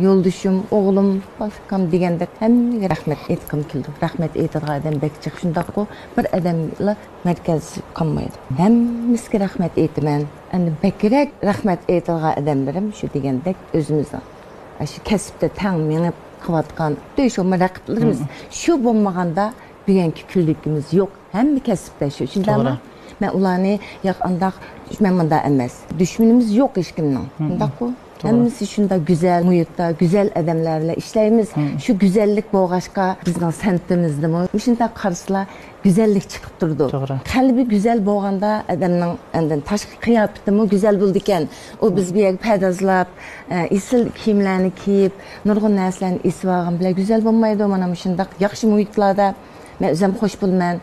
yo'ldoshim, o'g'lim, boshqam deganda hammaga rahmat aytgim keldi. Rahmat aytadigan odam bakchiq. Shundaqku bir odamlar markaz qolmaydi. Hammasiga rahmat aytaman. Endi bakrak rahmat aytadigan odamlarim shu degandek o'zimizning shu kasbda tang menib qilayotgan to'shoma raqiblarimiz shu bo'lmaganda bugungi kunligimiz yo'q. Hamma kasbda shu. Shundami? Men ularni yo'q andaq menda emas. Düşmanımız yo'q hech kimning. Shundaqku. Hammasi shunda go'zal muhitda, go'zal odamlar bilan ishlaymiz. Shu go'zallik bo'lg'ashqa bizning san'atimizdami? Shunda qarslar go'zallik chiqib turdi. Qalbi go'zal bo'lganda odamning undan tashqi qiyofatimi go'zal bo'ldi ekan. U biz bu yerga pardozlab, isil kiyimlarni kiyib, nurg'un narsalarni esib olgan bilan go'zal bo'lmaydi. Mana shundaq yaxshi muhitlarda men o'zim xush bo'lman.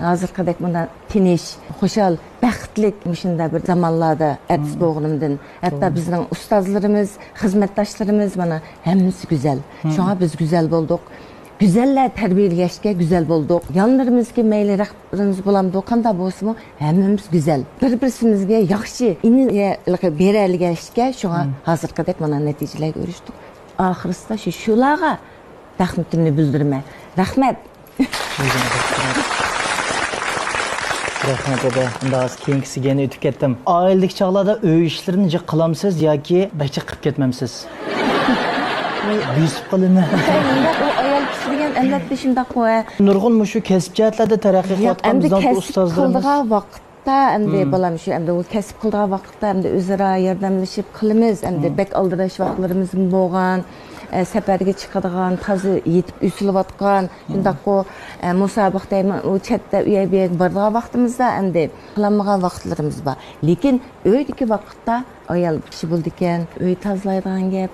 Hozirgidek bundan tinish, xushal, baxtlik shunda bir zamonlarda artist bo'lganimdan, hatto bizning ustozlarimiz, xizmatdoshlarimiz mana hammasi go'zal. Shunga biz go'zal bo'ldik. Güzeller terbiyelashga güzel bulduk. Yanlarımızki meyli raqibimiz bulamdı. Qanda bo'lsa-mu hammamiz güzel. Bir-birimizga yaxshi beralgashga shunga hozirgidek mana natijalarga erishdik. Oxirisida shularga rahmatimni bildirman. Rahmat. Rahmat eda. Unda keyingisiga yana o'tib ketdim. Oiladagi chog'larda uy ishlarini qilamsiz yoki bacha qilib ketmamsiz? Büyüsüp kalımı. O ayol kişi degan albatta shunday qo'ya. Nurg'un shu kasb jihatlarda taraqqi qilayotgan bizning ustozlarimiz. Qildigan vaqtda endi balam shu endi u kasb qildigan vaqtda endi o'zaro yordamlashib qilamiz. Endi bek aldirash vaqtlarimiz bo'lgan. Safarga chiqadigan, toza yetib usilayotgan, shundaqku musobaqada u chatda uyaga borgan vaqtimizda endi qilmagan vaqtlarimiz bor. Lekin uydagi vaqtda ayol kishi bo'ldi ekan, uy tozalaydigan gap,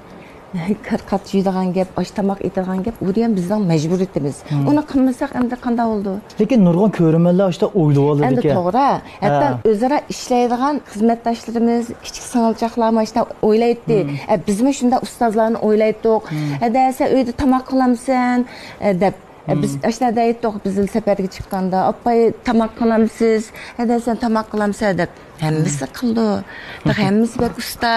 qirqat yeydigan gap, osh tomoq etadigan gap, u ham bizning majburiyatimiz. Uni qilmasak endi qanday bo'ldi? Lekin nurg'un ko'rmanlar ishda o'ylab oladi ekan. Endi to'g'ri. Hatto o'zaro ishlaydigan xizmatdoshlarimiz, kichik singilchaqlar mana o'ylaydi. Bizmi shunda ustozlarni o'ylaydik. Adasa uyda tomoq qilamsan deb biz ashlarda aytdik, biz safarga chiqqanda, "Oppay, tomoq qilamsiz? Sen tomoq qilamsan?" deb. Hammasi qildi. Hammasi bek usta.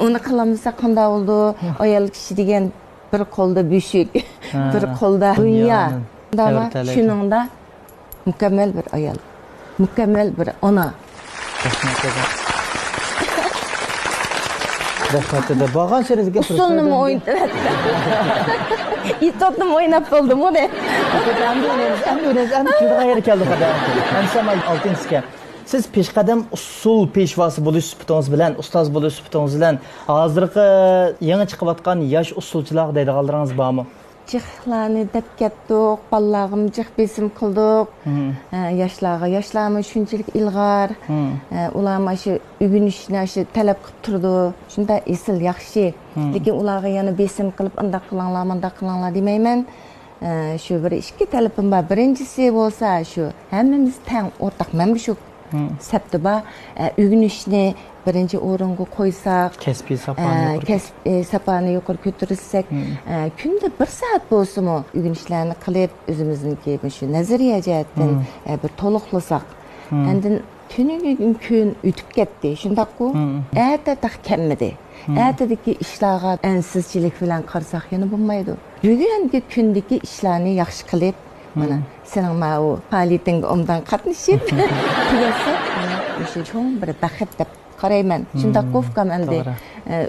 Uni qilamasa qanday bo'ldi? Ayol kishi degan bir qo'lda beshik, bir qo'lda dunyo. Shuningda mukammal bir ayol. Mukammal bir ona. Rahmat eda. Bo'lgan sheringizga usulni o'ynab. İtotni o'ynab bo'ldim uni. Endi kildigan yeri keldi qada. Hamma 6-ga. Siz peshqadam usul peshvosi bo'lish sifatingiz bilan, ustoz bo'lish sifatingiz bilan hozirgi yangi chiqayotgan yosh usulchilar deydiganlaringiz bormi? Jihlarni deb ketdik, ballag'im jih besim qildik. Yoshlarga shunchalik ilg'or. Ular mana shu ugunishni shu talab qilib turdi. Shunda esil yaxshi. Lekin ularga yana besim qilib undaq qilinglar, mundaq qilinglar demayman. Shu bir ikki talabim bor. Birinchisi bo'lsa shu hammamiz teng o'rtaq mana shu Septiba ugunishni birinchi o'ringa qo'ysak, kasbiy sapani yuqori ko'tarilsak, kunda 1 soat bo'lsa-mu ugunishlarni qilib o'zimizniki shu nazariya jihatdan bir to'liqlasak, endi Tünügün kun ütüp ketdi. Şundaqku. Əyətə taq kəmmidi. Əyətədəki işlərə ənsizçilik filan qarsak yana bulmaydı. Bugünkü kündəki işlərini yaxşı qılıb, mana senin məu fəaliyyətin ondan qatnışıb, tügəsək, məşə çox bir bəxət dəb qarayman. Şundaq qofqam əndi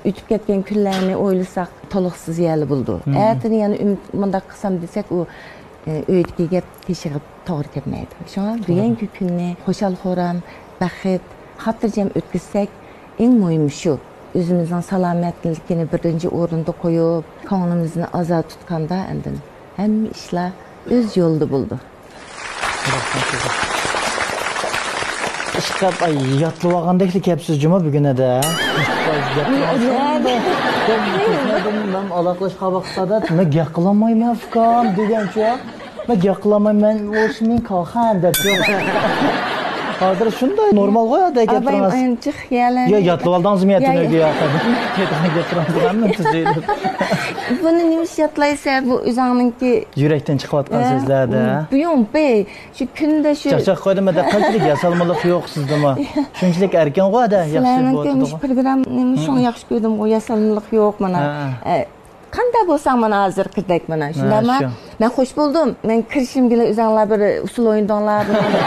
ütüp ketken günlərini oylasaq toluqsuz yəli buldu. Əyətini yəni mındaq qısam desək, o öydüge teşiğib toğru kepmeydi. Şu an bugünkü günni xoşal xoram, bəxət, xatırcam ötküzsək, en mühimi şu. Özümüzün salametlikini birinci orunda koyup, kanunumuzu azad tutkanda endin. Hem işler öz yolda buldu. İşte yatlı vaqandaklı kepsiz cuma bugüne de. Ben alaklaş qabaqsada, ben yaqlamayım afkam degan çoğu. Ben yaqlamayım, ben olsun kalxan deb. Hazır şunday normal qo'yadi gapiramiz. Abayım anchiq yalan. Ya yatlı valdınız mı yatını ögü yaqadı? Gapiramiz sizlar. Bunu nimiz yatlaysa bu özününki Yürekten çıkıvatkan sizlerde. Bu yo'q bey, şu kunda şu Çaqçaq qo'ydim da qanchalik yasalmalik yo'q sizdami? Shunchalik erken qo'yadi, yaxshi bo'ldi. Sizlarning program nima shuni yaxshi ko'rdim, u yasalmalik yo'q mana. Qanday bo'lsam mana hozirgidek mana. Shundami? Men xush bo'ldim. Men kirishim bilan o'zinglar bir usul o'yindinglar,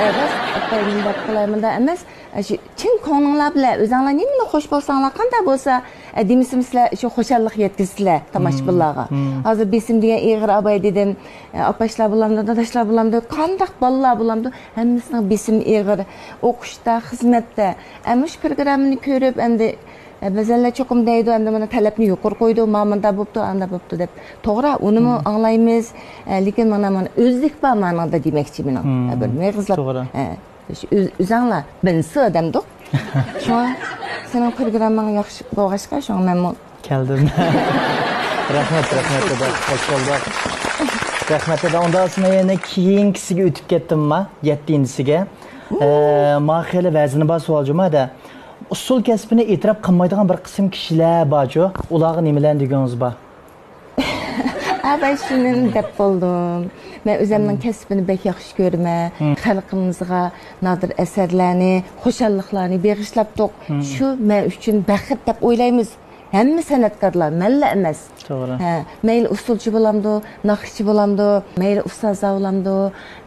emas, qo'yimda qilaymanda emas. Shu chin ko'ngillar bilan o'zinglar nima xush bo'lsanglar, qanday bo'lsa, demisizlar shu xo'shallik yetkizsizlar tomoshabinlarga. Hozir besim degan ig'ir abay dedim, opashlar bulamda, dadashlar bulamda, qandaq bolalar bulamda, hammasining besim ig'ir, o'qishda, xizmatda. Ammo shu programmani ko'rib endi Bazalla çokum deydi, endi mana talabni yuqori qo'ydi, ma'munda bo'pti, anda bo'pti deb. To'g'ri, uni anglaymiz, lekin mana o'zlik bor ma'noda demoqchi men. Bir meg'izlab. O'zinglar binsi odamdiq. Shu sening programmang yaxshi bo'lg'achqa, shu men keldim. Rahmat da, xo'sh bo'lding. Rahmat da, unda aslında yana keyingisiga o'tib ketdimmi? 7-siga. Men xeli vazini bor savolchima da. Usul kasbini e'tirof qilmaydigan bir qism kishilar bor-ku. Ularga nimalar deganingiz bor? Ben shuni deb bo'ldim. Men o'zimning kasbini bek yaxshi ko'raman. Xalqimizga nadir asarlarni, xushalliqlarni bag'ishlabdik. Shu men uchun baxit deb o'ylaymiz. Hamma san'atkorlar malla emas. To'g'ri. Mayli usulchi bo'lamdi, naqshchi bo'lamdi, mayli ustozlar bo'lamdi,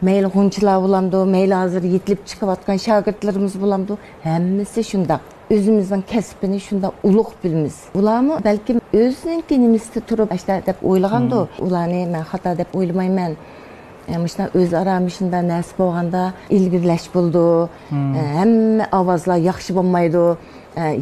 mayli g'unchilar bo'lamdi, mayli hozir yetilib chiqayotgan shogirdlarimiz bo'lamdi. Hammasi shundoq. O'zimizning kasbini shunda ulug' bilamiz. Ularmi balkim o'zining nimasida turib ashta deb o'ylagandi. Ularni men xato deb o'ylamayman. Mishna o'zaro mishunda nasib bo'lganda ilgirlash bo'ldi. Hamma ovozlar yaxshi bo'lmaydi.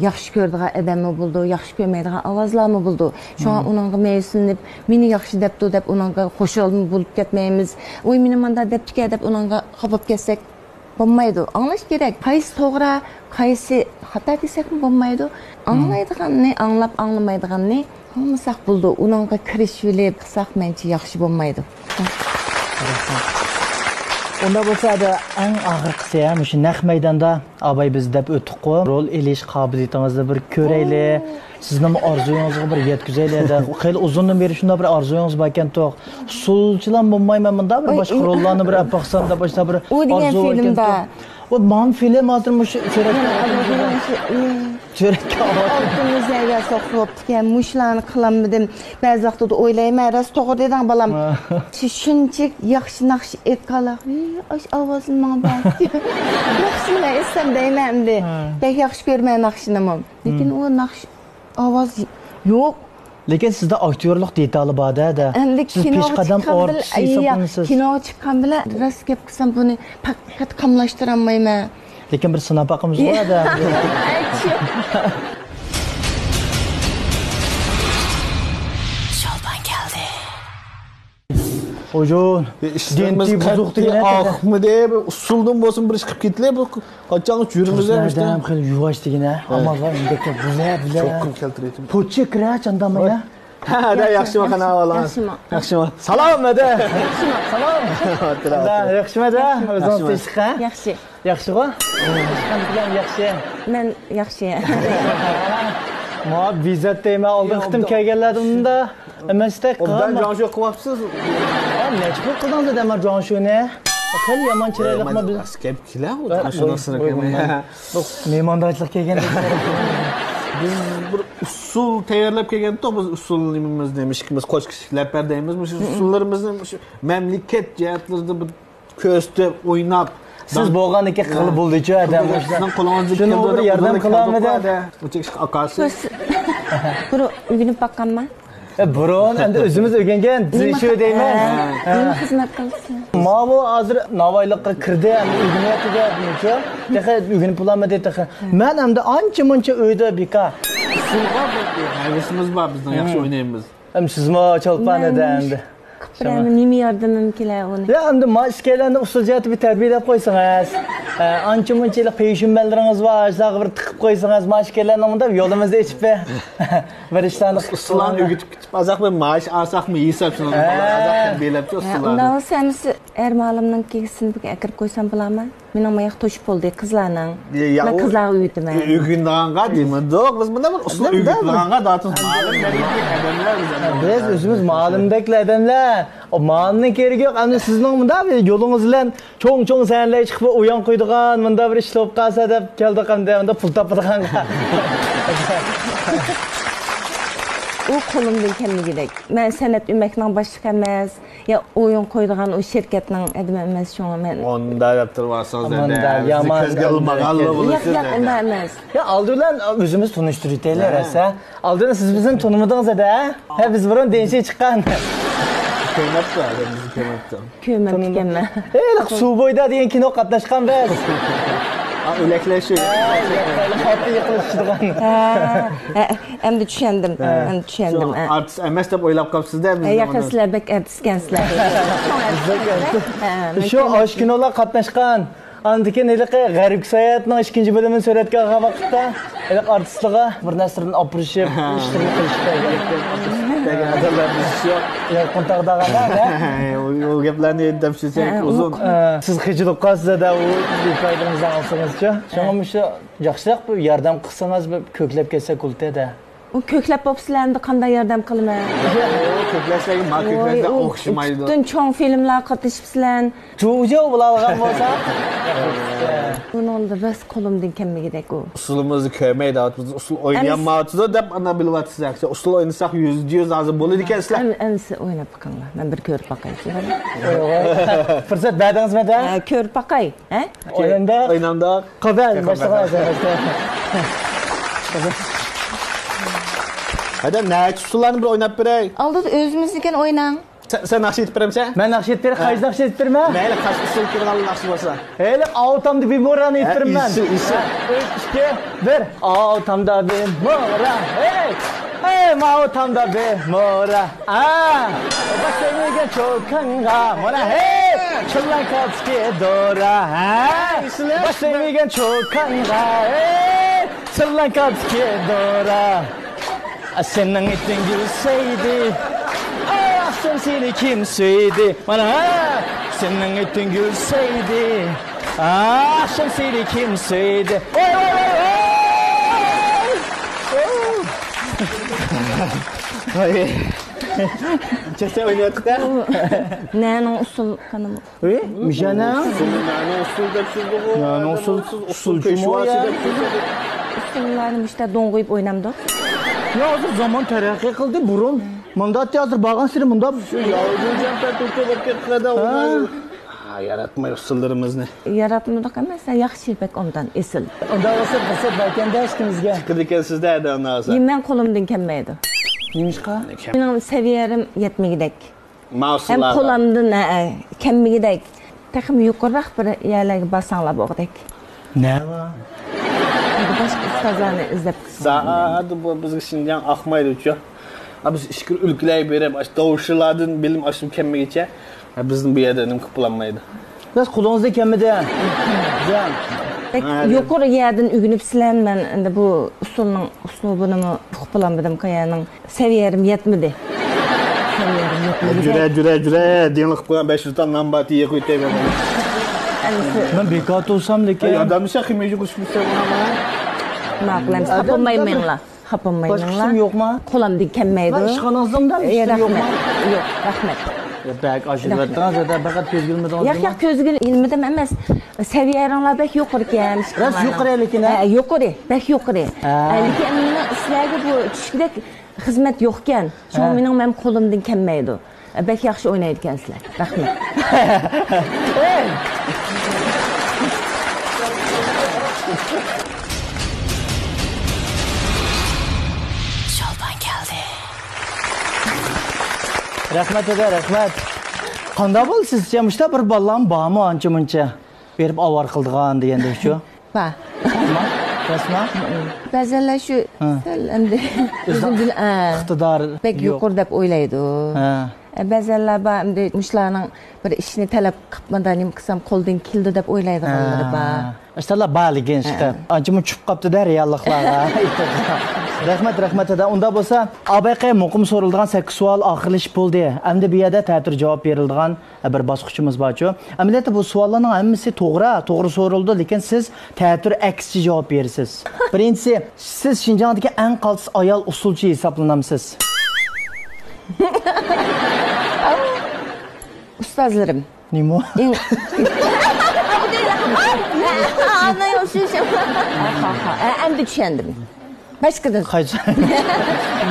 Yaxshi ko'rdigan odammi bo'ldi, yaxshi ko'rmaydigan ovozlarmi bo'ldi. Shu uningga meysinib, meni yaxshi debdi deb uningga qo'shilib bo'lib ketmaymiz. Voy meni menda debdi deb uningga qopib ketsak bo'lmaydi. Anglash kerak. Qaysi to'g'ri, qaysi xato desakmi bo'lmaydi. Anglaydiganni, anglab anglamaydiganni qilmasak bo'ldi. Uningga kirishib qilsak mencha yaxshi bo'lmaydi. Onda bo'lsa da eng og'irqisi ham shu naq maydonda abay biz deb o'tib rol elish qobiliyatingizni bir ko'raylik. Sizning orzuyingizga bir yetkazaylik. Xeyli uzundan beri shunday bir orzuyingiz bor ekan to'q. Usulchilar bo'lmayman bunda bir boshqa rollarni bir apaqsanda boshqa bir orzu filmda. O man film hozir shu cho'rakka oltimizga soqib mushlarni qilamdim. Ba'zi vaqtda o'ylayman, rost to'g'ri deding balam. Shunchalik yaxshi naqsh etqalar. Ovozim menga yaxshimi esam deyman endi. Bek yaxshi ko'rmayman naqshini. Lekin u naqsh ovoz yo'q. Lekin sizda aktyorlik detali bor-da. Siz peshqadam artist hisoblanasiz. Kino chiqqan bilan rost gap qilsam buni faqat qamlashtirib olmayman. Lekin bir sinab boqimiz bor-da. Şolban geldi. Hocam, işlerimiz qattiq oqmi deb usuldan bo'lsin bir ish qilib ketdilar. Bu qachon yurimizda işte. Ham xil yuvosh degina. Amallar indaka bular. Çok kum keltiraydim. Pochi kirach andamaya. Ha, da yaxshimi qana avvalan. Yaxshimi. Salom da. Yaxshimi. Salom. Da, yaxshimi da. O'zing teshqa? Yaxshi. Yaxshi-ku? Ishqam bilan yaxshi. Men yaxshi. Ma vizat deyman, oldin xitim kelganlarimda emasda Obdan Jonshou qilyapsiz. Nechta qildingiz deman Jonshuni? Qil yomon chiroyliqma bil. Askep kila, shunasini qo'ymay. Mehmondo'stlik kelganda Biz bir usul tayyorlab kelganda biz usulimiz demişkimiz qo'shkichiklar pardaymiz. Shu usullarimizni shu mamlakat jihatlarida bir ko'rsatib, o'ynab siz bo'lgandiki qilib bo'ldi-ku adam. Sizning qo'lingizga Shuni bir yordam qilamidi? O'chik akasi. Buni uyg'unib baqqanman. Biron endi o'zimiz o'rgangan shu deyman. Nima xizmat qilsin? Ma bu hozir Navoiylikqa kirdi, endi o'rganyapti deyapti-ku. Texa o'rganib bo'lmaydi texa. Men endi ancha-muncha uyda bekor. Havasimiz bor, bizning yaxshi o'ynaymiz. Sizmi cholpan edi endi. Qipirami nima yordamim kelar uni? Ya endi mashkalarni usul jihati bir tarbiyalab qo'ysangiz, ancha-muncha peyshunbalaringiz bor, sizlarga bir tiqib qo'ysangiz mashkalarni unda yo'limizda ichib bir ishlarni usullarni o'rgatib ketib, azaqmi maash olsaqmi yesab shuni azaq tarbiyalab usullarni. Undan olsangiz ermalimning kegisini akirib qo'ysam bo'ladimi? Mening oyoq to'shib bo'ldi qizlarning. Men qizlar uydiman. O'rganganga deyman. Do'q biz bunda bir usul o'rgatganga da'timiz ma'lum adamlar biz o'zimiz ma'lumdaklar adamlar. O ma'lumning keragi yo'q. Endi sizning bunda yo'lingiz bilan cho'ng-cho'ng sanlar chiqib o'yan qo'ydigan, bunda bir ish bo'lib qolsa deb keldiqanda unda pul topadigan. U qo'limdan kelmagidek. Men san'at umakning boshliq emas, ya o'yin qo'ydigan o shirkatning adimi emas, shunga men. Onda deb turibsiz endi. Yomon ko'zga ilmaganlar bo'lasiz. Yo'q, unda emas. Ya aldidan o'zimiz tunishtiraylar asa. Aldidan siz bizni tunimadingiz-da, ha biz biron denshi chiqqan. Ko'mapti, bizni ko'mapti. Ko'maptikanman. Suv bo'yida degan kino qatnashgan biz. O'laklashish. Hatto yiqilishdigan. Endi tushundim. Endi tushundim. Artist emas deb o'ylab qolibsiz-da bizni. Yo'q, sizlar bek artistkansizlar. Shu oshkinolar qatnashgan. Andikin eliqi g'arib sayatning 2-bo'limini suratga olgan vaqtda eliq artistlarga bir narsalarni opirishib, ishlarni qilishdi. Degan adamlarimiz yo'q. Yo'q, qontaqdaganda, u gaplarni endi tushunsak uzun. Siz hijilib qolsangiz-da, u foydangizdan olsangiz-chi. Shunga shu yaxshiroq bir yordam qilsangiz, bir ko'klab kelsa kultada. U ko'klab bo'lsizlarni qanday yordam qilaman? Ko'klashlarga marketlarda o'xshamaydi. Butun cho'ng filmlar qatnashibsizlar. Jo'jo bo'lgan bo'lsa, buni onda bas qo'limdan kelmagidek u. Usulimizni ko'rmaydi, biz usul o'ynayapmiz deb ana bilyapsizlar. Usul o'ynasak 100 hozir bo'ladi ekansizlar. Endi o'ynab boqinglar. Men bir ko'rib boqay. Fursat berdingizmi-da? Ko'rib boqay, ha? O'ynanda. Qobel boshlaymiz. Hadi näçe usullarni bir o'ynab beray. Oldida o'zimiznikidan o'ynang. Sen naqsh etib beramsan? Men naqsh etib beray, qaysi naqsh etib berma? Mayli, qaysi usul kirgan naqsh bo'lsa. Heli autamda bemorani etib beraman. 3 2 1 autamda bemora. Hey, autamda bemora. Başlayınca çok kanga. Mana hey, çıllan kapski dora. Başlayınca çok kanga. Hey, çıllan kapski dora. Senin ettiğin gülseydi, sen seni kim söyledi? Bana senin ettiğin gülseydi, sen seni kim söyledi? Oy oy oy oy! Çese oynuyorduk da. Nano usul kanımı. Mijana? Nano usul da çizdi bu. Nano usul peşvası da çizdi. Usullarını işte donğuyup oynamdı. Ya hozir zaman taraqqiy qildi, burun. Munda hozir borgan siri munda shu yozilgan tartibga vaqtda yaratmay usullarimizni. Yaratmadik emas, yaxshi bek ondan esil. Unda bo'lsa fursat berganda ishimizga. Chiqdi ekansizda adamlar hozir. Men qo'limdan kelmaydi. Nimishqa? Mening saviyarim yetmagidek. Mavsumlar. Hem qo'limdan kelmagidek. Taxim yuqoriroq bir yerlarga basanglar bo'g'dek. Nima? Başka ustazlarni izlab. Saat bu bizga Şinjan aqmaydi-ku. Biz ishkir ulkilay berib, davuşlardan bilim aşıp kelmegicha bizning bu yerda nim qoplanmaydi. Biz qo'lingizda kelmadi. Jan. Yuqori yerdan o'rganibsizlar, men endi bu usulning uslubini qoplanmadim, qayaning saviyarim yetmadi. Jura, denliq qo'ygan 500 ton nambati yeb qo'yib beraman. Men bekor olsam lekin odamni shaqimiga qo'shibsa bunama. Maqlam, xapamaymanlar. Xapamaymanlar. Boshqa yo'qmi? Qo'limdan kelmaydi. Ishxonangizda ishim yo'qmi? Yo'q, rahmat. Bak aşırıdan zaten fakat gözgülmeden Yo'q, yo'q, ko'zgil ilmidim emas. Saviyalaringlar bek yuqori ekan. Ras yuqori lekin. Yuqori, bek yuqori. Lekin meni sizlarga bu tushkidek xizmat yo'q ekan. Shu mening ham qo'limdan kelmaydi. Bek yaxshi o'ynaydi ekansizlar. Rahmat. Rahmat aka, rahmat. Qanday bo'ldi sizcha? Mushta bir ballam bormi ancha-muncha berib avar qildigan degandek-ku. Va. Rasma? Ba'zanlar shu sal endi o'zim iqtidor bek yuqori deb o'ylaydi. Ha. Ba'zanlar ba endi mushlarning bir ishni talab qilmadan ham qilsam qo'ldan keldi deb o'ylaydiganlar bor. İşte bağlıgın işte. Acımın çup kaptı der yallıklara. Rahmet eda. Onda bolsa ABQ muqim sorulduğun 8 sual ahirliş buldu. Endi bir yerde tətir cevap verildiğin bir basqıçımız var. Əməliyyatda bu sualların hamısı doğru soruldu. Lakin siz tətir əksi cevap verirsiniz. Birincisi, siz Şinjandakı ən qaltis ayal usulcu hesablanamsınız. Ustozlarim. Nima? Anlayıyorsun. Endi tushundim. Başqadan. Qaysi?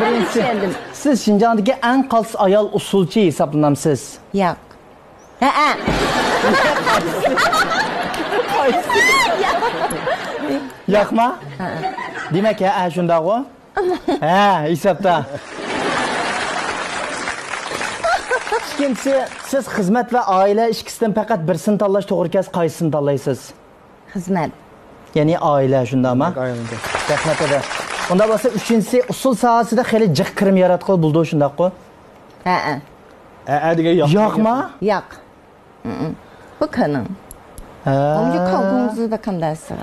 Endi tushundim. Siz Şinjandakı ən qaltis ayal usulcu hesablanamsınız. Yo'q. Yo'qmi? Demak, shunday o. Ha, hisobda. İkincisi, siz xizmat va oila ikkisidan faqat birisini tanlash to'g'ri ekan, qaysisini tanlaysiz? Xizmat. Ya'ni oila shundaymi? Aynen. Rahmat edi. Unda bo'lsa, uchinchisi usul sohasida xeyli jiq kirim yaratqil bo'ldi shundaqmi? Degan yo'q. Yo'qmi? Yo'q. Bu kanin. Onca kalbimizde kandası.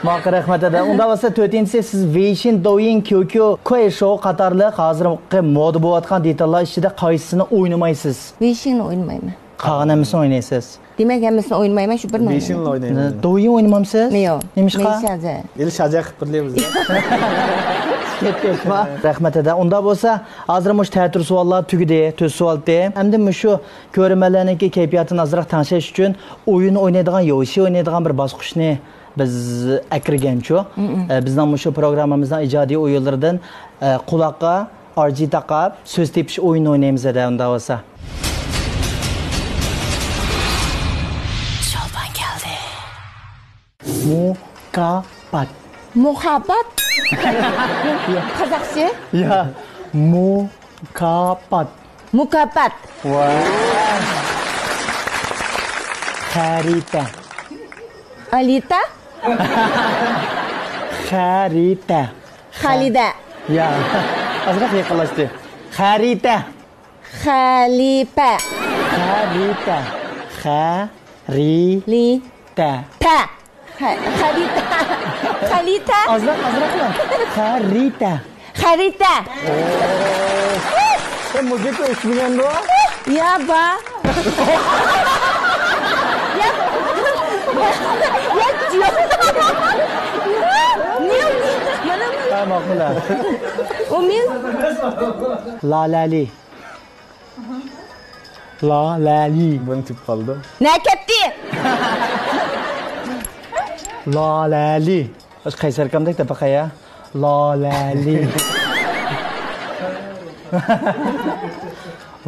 Maqi rahmat edi. Unda bo'lsa, to'rtinchisi siz Weixin, Douyin, QQ, Kuaishou qatorli hozirgi moda bo'layotgan detallar ichida qaysisini o'ynamaysiz? Weixin'ni o'ynamayman. Qolganini o'ynaysiz. Demak, hammasini o'ynayman, shu birini. Weixin'ni o'ynayman. Douyin o'ynamamsiz? Yo'q. Nimishqa? Shaja qilib birlaymiz. Rahmat edi. Unda bo'lsa, hozir mush ta'tir savollar tugidi, 4 savolda. Endi shu ko'rmalarniki kayfiyatini azroq tanishish uchun o'yin o'ynaydigan, yo'shi o'ynaydigan bir bosqichni biz akirganchu. Bizning shu programmamizdan ijodiy o'yinlardan quloqqa RG taqab so'z tepish o'yin o'ynaymiz edi unda bo'lsa. Sholban keldi. Muhabbat. Muhabbat? Qozog'cha? Ya, mukofot. Mukofot. Xarita. Alita? Xarita. Xalida. Ya, azroq yaqinlashdi. Xarita. Xalifa. Xarita. Xarita. Ta. Xarita. Xarita. Azroq lan. Xarita. Xarita. Sen mujiko ishbilgan do? Ya ba. Ya. Ya. Mana Ha, ma'qul. o men Lalali. Lalali. Buni tip qoldim. nakatdi. Lalali. O'z qaysar kamdek da baqaya. Lalali.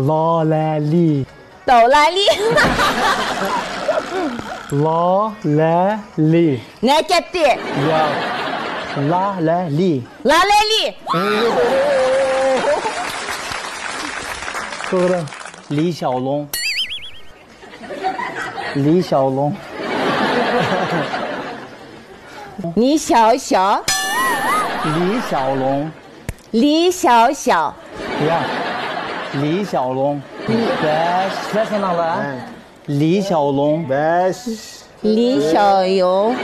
Lalali. Dolali. Lalali. Nakatdi. Ya. Lalali. Lalali. Doğru. Li Xiaolong. Li Xiaolong. Ni xiao xiao. Li Xiaolong. Li xiao xiao. Ya. Li Xiaolong. Beş. Sen ala. Li Xiaolong. 5 Li xiao yong.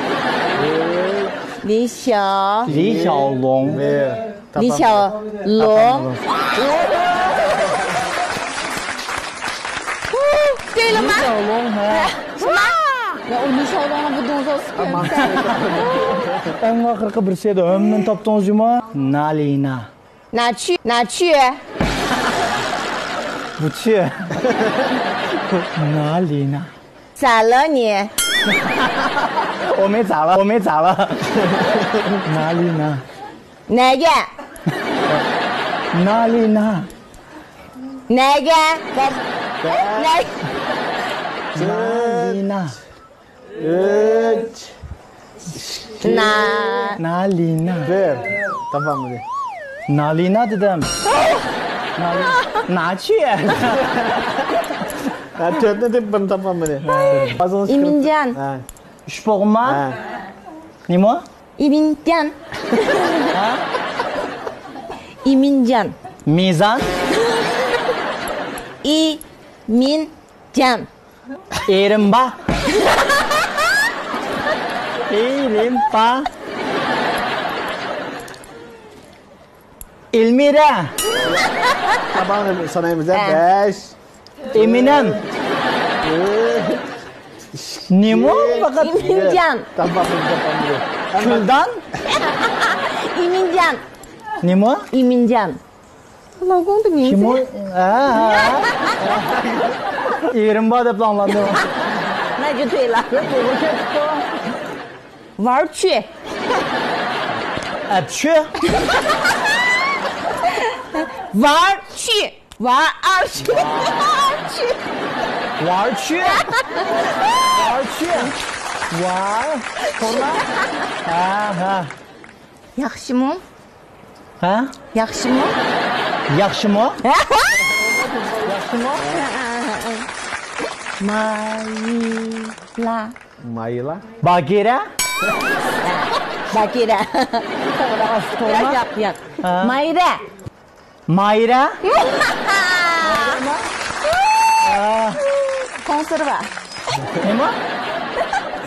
Li xiao. Li Xiaolong. 1 Li xiao long.对了吗？ Xiaolong ha. 什么？Ya o Li xiaolong'un bu donuz olsun. En akırkı bir şeydi. Ömrün taptığınız cuma. Nalina. 哪去？哪去？ Buçu. Nalina. 咋了你？我没咋了，我没咋了。哪里呢？哪个？哪里呢？哪个？哪？哪里呢？ 3 哪？哪里呢？ 1 Tamam mı? Nalina dedim. Naçi. Ha, 4 de ben tamam mı? Bazı İmincan. Ha. Şpogma. Ha. Nimo? 이민jan. 이민jan. Mizan. 이민jan. Erimba. Erimba. Elmira. Tamam sana emizler. 5 Eminem. Nimo fakat 이민jan. Tamam mı? Küldan. 이민jan. Nimo? 이민jan. Lagondu Kim o? minse. Erimba da planlandı. 那就对了。玩去。 Öpçü.玩去。玩二去。二去。 Varçı. Varçı. Var. Sonra. Ha. yaxshi mı? Ha? yaxshi mı? Yaxşı mı? Mayla. Mayla. Bagire. Bakira. Yak yak. Mayra. Mayra. Konserva. Ne mi?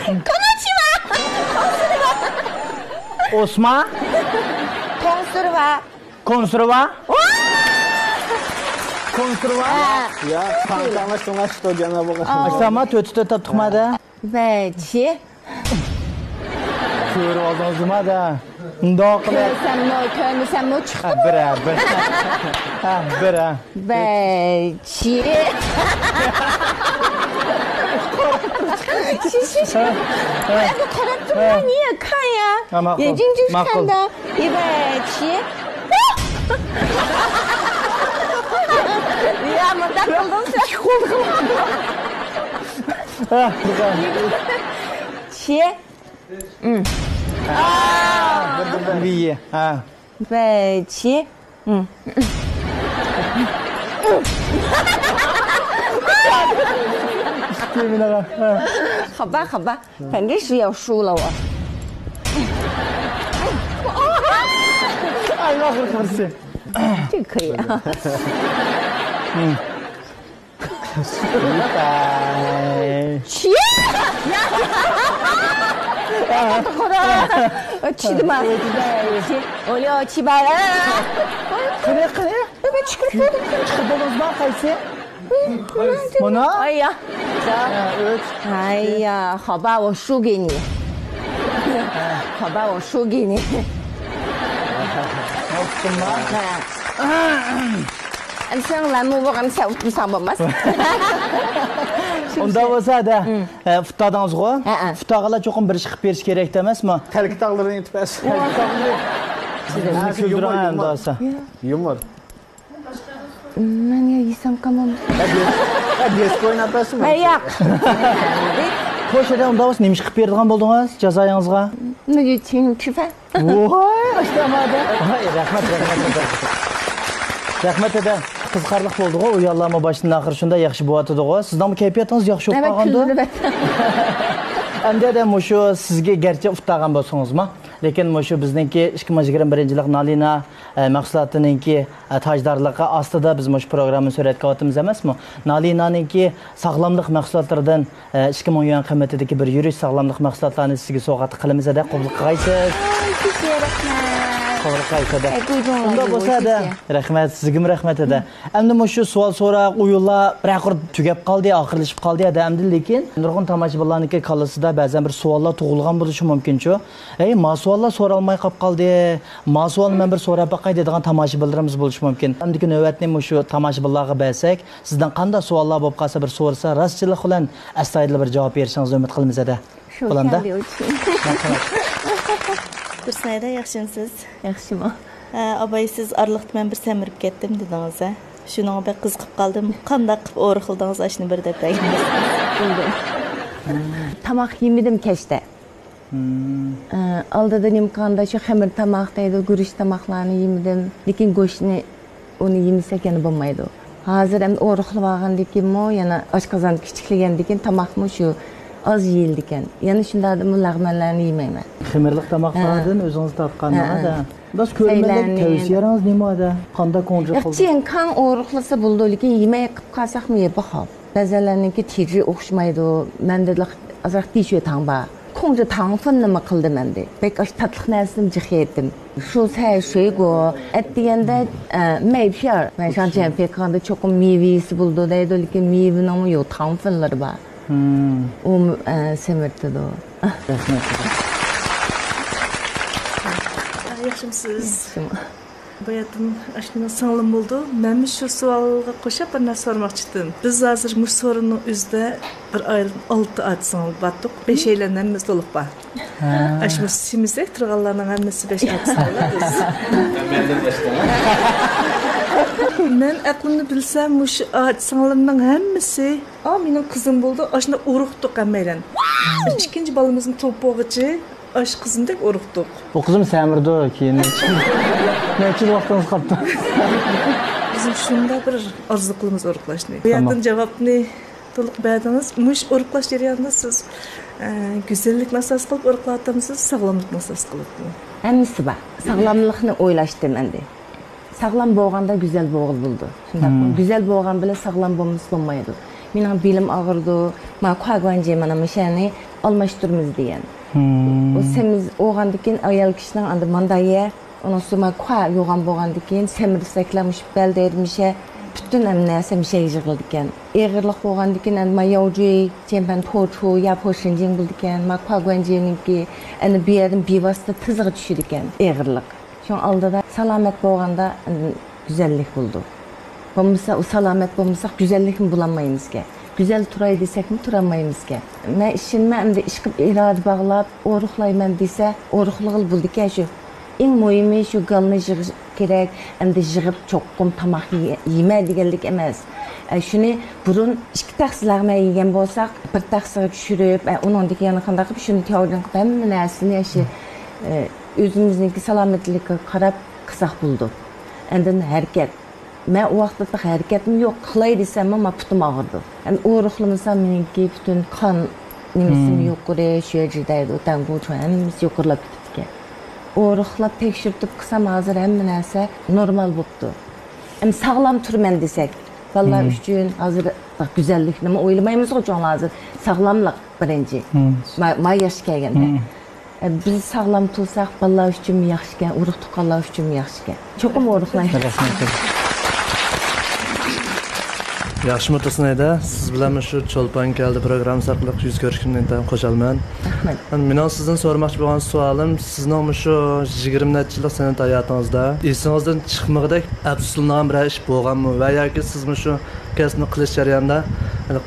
Konnichiwa. Osman. Konserva. Konserva. Konserva. Ya kanka что cana bakasın. Aşama tötü tutmadı. Veçi. Kör ağzıma da. Ndoqla. Kömüsem mi çıktı? Bir. Ha, bir. Veçi. Ben de karakter niye kan ya? Makul. Yedinci Makul. kanda. Veçi. Ya ama takıldım sen. Ha, Çi. bir. Ha. Veçi.好吧，好吧，反正是要输了我。 Ay bakır kırsı. 这个可以啊。 起！起的嘛，起，我六七八，Kırı kırı. ben çıkartmadım. Çıkırdınız mı kaysı? Buna? 哎呀，哎呀，好吧，我输给你。好吧，我输给你。 Sen lan mı bakam sen sanmamaz. Onda olsa da futadınız go. Ha. Futagala çokum bir çıkıp beriş gerek demez mi? Telki tağlarını itmez. Küldüren de olsa. Yumur. Ben ya yesem kamam. Disko oynatasın mı? Ayak. Hoş ede onda olsa neymiş çıkıp berdiğen buldunuz cezayınızga? Ne diyor请吃饭? Ohay açtamadı. Rahmet. Rahmet ede. Kızkarlık oldu o uyarlama başının ahır şunda yaxşı boğatıdı o. Sizden bu keyfiyatınız yaxşı Evet olmagandı. küldürü Әмді де мұшу сізге герче ұқтаған болсыңыз ма? Лекен мұшу біздіңки 2021-лік Nalina мәхсулатыныңки таjdарлыққа астыда біз мұшу программын сөретке атымыз емес мұ? Nalina'nыңки sağlamlıq мәхсулаттардан 2010 yuan qiymetideki bir yürüyüş sağlamlıq мәхсулатlarını sizге soğatı qılımıza da qo'bul qilg'aysiz. Teşekkür ederim. to'g'ri qaytadi. Buyurun. Unda bo'lsa da, rahmat, sizga rahmat edi. Endi shu savol so'roq, o'yinlar bir oxir tugab qoldi, oxirlashib qoldi edi, endi lekin nurg'un tomoshabinlarniki qallasida ba'zan bir savollar tug'ilgan bo'lishi mumkin-ku. Ma savollar so'ralmay qolib qoldi. Ma savolni men bir so'rab boqay deydigan tomoshabinlarimiz bo'lishi mumkin. Endi navbatni shu tomoshabinlarga bersak, sizdan qanday savollar bo'lib qolsa bir so'rasa, rostchilik bilan astoydil bir javob berishingizni umid qilamiz edi. Bo'landa. Dursunayda yaxshimisiz? Yaxshimi? Abay siz arliqdan bir semirib ketdim dedingiz. Şunun bir qiziqib qoldim. Qanday qilib o'rxildingiz ashni bir deb aytdingiz. Tamoq yemedim kechda. Aldadan imkonda shu xamir tamoq deydi, guruch tamoqlarni yemedim. Lekin go'shtni uni yemasa yana bo'lmaydi. Hozir ham o'rxilib olgandan keyin yana oshqozon kichikligandan keyin tamoqmi shu az yeyildi ekan. Yana shunday lag'manlarni yemayman. Xamirliq tamoqlardan o'zingiz topqaningizda. Biz ko'rmadik tavsiyangiz nima edi? Qanday kontrol qildingiz? Yaxshi, kan o'rxilsa bo'ldi, lekin yemay qilib qolsaqmi yeb bahob. Ba'zanlarniki teri o'xshamaydi. Menda azroq tishu tangba. 控制糖分那么 qildi menda. Bek ash tatliq narsani jihaydim. 蔬菜水果 at the end 麦片 ben 上减肥看的 çok meyvesi buldu deydi lekin meyvenin yok tanfunları var. O semirdi de. Yaxshimisiz? Bayatim aşkına sağlam oldu. Ben şu sualga qo'shib bir narsa sormoqchi edim. Biz hozir bu so'rinning o'zida bir ay 6 oy sanalib batdik. 5 aylardan hammasi to'liq bor. Ashmu simizek turganlarning hammasi 5 oy sanaladi. Men aqlimni bilsam, shu oy sanalımning hammasi, mening qizim bo'ldi, ashna urug'diq hammaydan. Ikkinchi balamizni to'pog'ichi ash qizimdek urug'diq. Bu qizim samirdi keyin. Neçil vaqtınız qaptı? Bizim şunda bir arzu qilamiz o'riqlashni. Bu yerdan javobni to'liq berdingiz. Mush o'riqlash jarayonida siz go'zallikni asos qilib o'riqlatamsiz, sog'lomlikni asos qilibmi? Hammasi bor. Sog'lomlikni o'ylashdim endi. Sog'lom bo'lganda go'zal bo'g'il bo'ldi. Shundaqmi? Go'zal bo'lgan bilan sog'lom bo'lmas bo'lmaydi. Mening belim og'irdi. Men qo'yganjim mana mishani almashtiramiz degan. O semiz o'g'andan keyin ayol kishining anda mandaya onun sonra kuah yoğan boğandı ki, semirsaklarmış, beldermişe, bütün emniyse bir şey yığıldı ki. Eğirlik boğandı ki, ma yavcu, cemben torçu, ya poşincin buldu ki, ma kuah güvencinin ki, bir yerin bir vasıta tızığı düşürdü ki, eğirlik. Şu an aldı da salamet boğanda güzellik buldu. Bulmuşsa, o salamet bulmuşsak güzellik mi bulamayız ki? Güzel turayı desek mi turamayız ki? Ben işinme hem de işkip irade bağlayıp, oruqlayman dese, oruqlığı buldu ki şu. En mühimi şu galını yığış gerek, hem de yığıp çoğum tamak yeme degenlik emas. Şunu burun iki taksılarına yiyen bolsak, bir taksıya düşürüp, onundaki yanıkında qilib, şunu teoriyan qilib, hamma narsani yaşı özümüzdeki salametlikka qarab qilsaq buldu. Endin hareket. Men o vaqtda harakatim yo'q, qilay desam, men putim og'irdi. Ham o'riqlamasa meniki butun qon nimasini yuqori shu yerdaydi, o'tan bo'ch hammasi yuqorilab ketdi. O'riqlab tekshirib qilsam hozir hamma narsa normal bo'libdi. Ham sog'lom turman desak, vallahi uchun hozir go'zallik nima o'ylamaymiz uchun hozir sog'lomlik birinchi. Ma yosh kelganda. Biz sog'lom tursak, vallahi uchun yaxshi ekan, urug' tuqqanlar uchun yaxshi ekan. Cho'qim o'riqlaymiz. Yaxshi Dursunayda, siz bilan shu Cho'lpon keldi programmasi orqali yuz ko'rishimdan ham qo'shalman. Rahmat. Men sizdan so'ramoqchi bo'lgan savolim, sizning shu 20 necha yillik san'at hayotingizda esingizdan chiqmag'idek afsuslangan bir ish bo'lganmi va yoki siz shu kasbni qilish jarayonida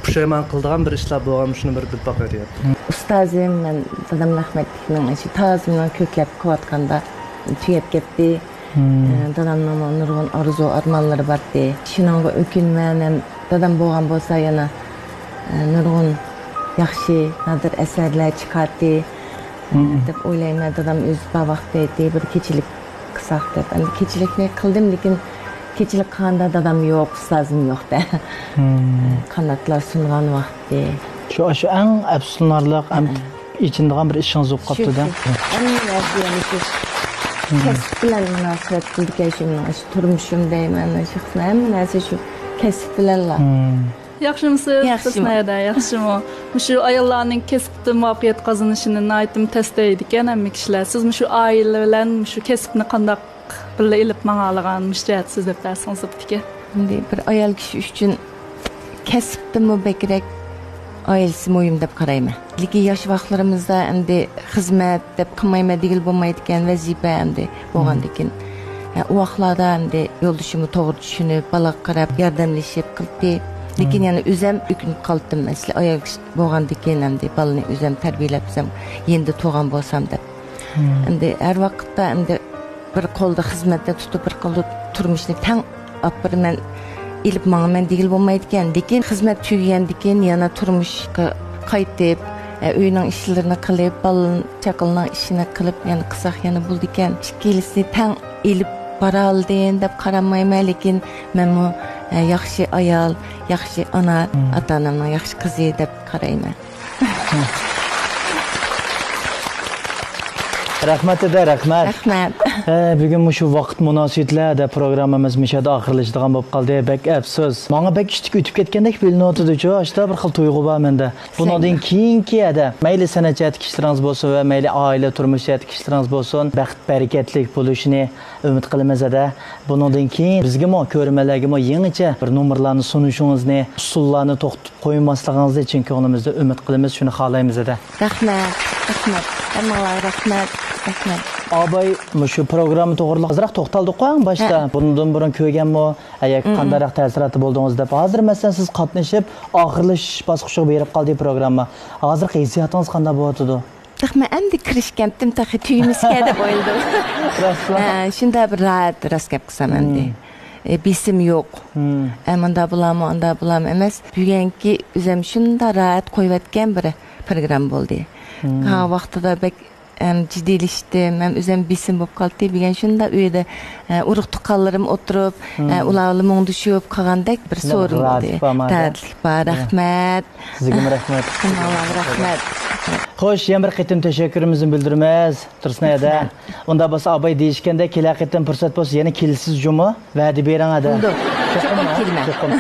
pushaymon qildigan bir ishlar bo'lganmi, shuni bir bilib boqaylik. Ustozim men dadam rahmatlikning shu tazimni ko'klab qilayotganda tugab ketdi. Dadamning nurg'un orzu armonlari bor edi. Shuningga o'kinman, dadam bo'lgan bo'lsa yana nurg'un yaxshi nadir asarlar chiqardi deb o'ylayman. Dadam o'z vaqtida aytdi, bir kechilik qilsaq deb. Endi kechilikni qildim, lekin kechilik qilganda dadam yo'q, ustozim yo'qda. Qanotlar sungan vaqtda. Shu eng afsuslanarli, ham ichindigan bir ishingiz bo'lib qoldi-da. Kasb bilan munosabat qildik, shu turmushim deyman, shu hamma narsa shu kasb bilanlar. Yaxshimisiz? Yaxshimi. Yaxshimi. Shu ayollarning kasbda muvaffaqiyat qozonishini aytib testlaydi ekan hamma kishilar. Siz shu oila bilan shu kasbni qanday birga ilib mangalagan müştiyat siz deb bersangiz bitki. Endi bir ayol kishi uchun kasbdimi bekrak oilasi muhim deb qarayman. Lekin yosh vaqtlarimizda endi xizmat deb qilmayman degil bo'lmaydi ekan, vazifa endi bo'lgandan keyin. U vaqtlarda endi yo'ldoshimni to'g'ri tushunib, balaga qarab yordamlashib qildi. Lekin yana o'zim o'kinib qoldim. Masala ayol bo'lgandan keyin endi balani o'zim tarbiyalabsam, endi tug'an bo'lsam deb. Endi har vaqtda endi bir qo'lda xizmatda tutib, bir qo'lda turmushni tang opirman ilib mangman degil bo'lmaydi ekan. Lekin xizmat tugagandan keyin yana turmushga qaytib, uyning ishlarini qilib, balan chaqilning ishini qilib, yana qilsaq yana bo'ldi ekan. Ikkilisini tang ilib bara oldim deb qaramayman, lekin men bu yaxshi ayol, yaxshi ona, ota-onamning yaxshi qizi deb qarayman. Rahmat eda, rahmat. Rahmat. Bugun shu vaqt munosabatlarda programmamiz mishada oxirlashadigan bo'lib qoldi. Bek afsus. Menga bek ishtik o'tib ketgandek bilinadi-ku. Ashta bir xil tuyg'u bor menda. Bundan keyingi ada mayli san'at kishilaringiz bo'lsin va mayli oila turmush kishilaringiz bo'lsin, baxt barakatlik bo'lishini umid qilamiz ada. Bundan keyin bizga ko'rmalarga yangicha bir nomerlarni sunishingizni, usullarni to'xtatib qo'ymasligingizni uchun ko'nglimizda umid qilamiz, shuni xohlaymiz ada. Rahmat. Rahmat. Hammaga rahmat. Rahmat. Abay shu programma to'g'riliq azroq to'xtaldik-ku boshda. Bundan burun ko'rganmi, ayak qandayroq ta'siroti bo'ldingiz deb. Hozir masalan siz qatnashib, oxirlash bosqichiga berib qoldi programma. Hozir hissiyotingiz qanday bo'lyapti? Rahmat, endi kirishgandim, taxi tuyimizga deb o'yladim. Shunda bir rahat raskab qilsam endi. Bisim yo'q. Amanda bularmi, anda bularmi emas. Bugungi o'zim shunda rahat qo'yayotgan bir program bo'ldi. Ha vaqtida bek jiddiyleşdim. Ben özüm bisim bo'lib qoldi. Degan shunda uyda urug' tuqqanlarim o'tirib, ularni mungdishib qolgandek bir so'rim bo'ldi. Ta'riflik bor. Rahmat. Sizga rahmat. Allohga rahmat. Xo'sh, yana bir qitim tashakkurimizni bildiramiz. Tursunayda. Unda bo'lsa abay deyishganda kela qitim fursat bo'lsa yana kelsiz juma va'da berang ada. Kelma.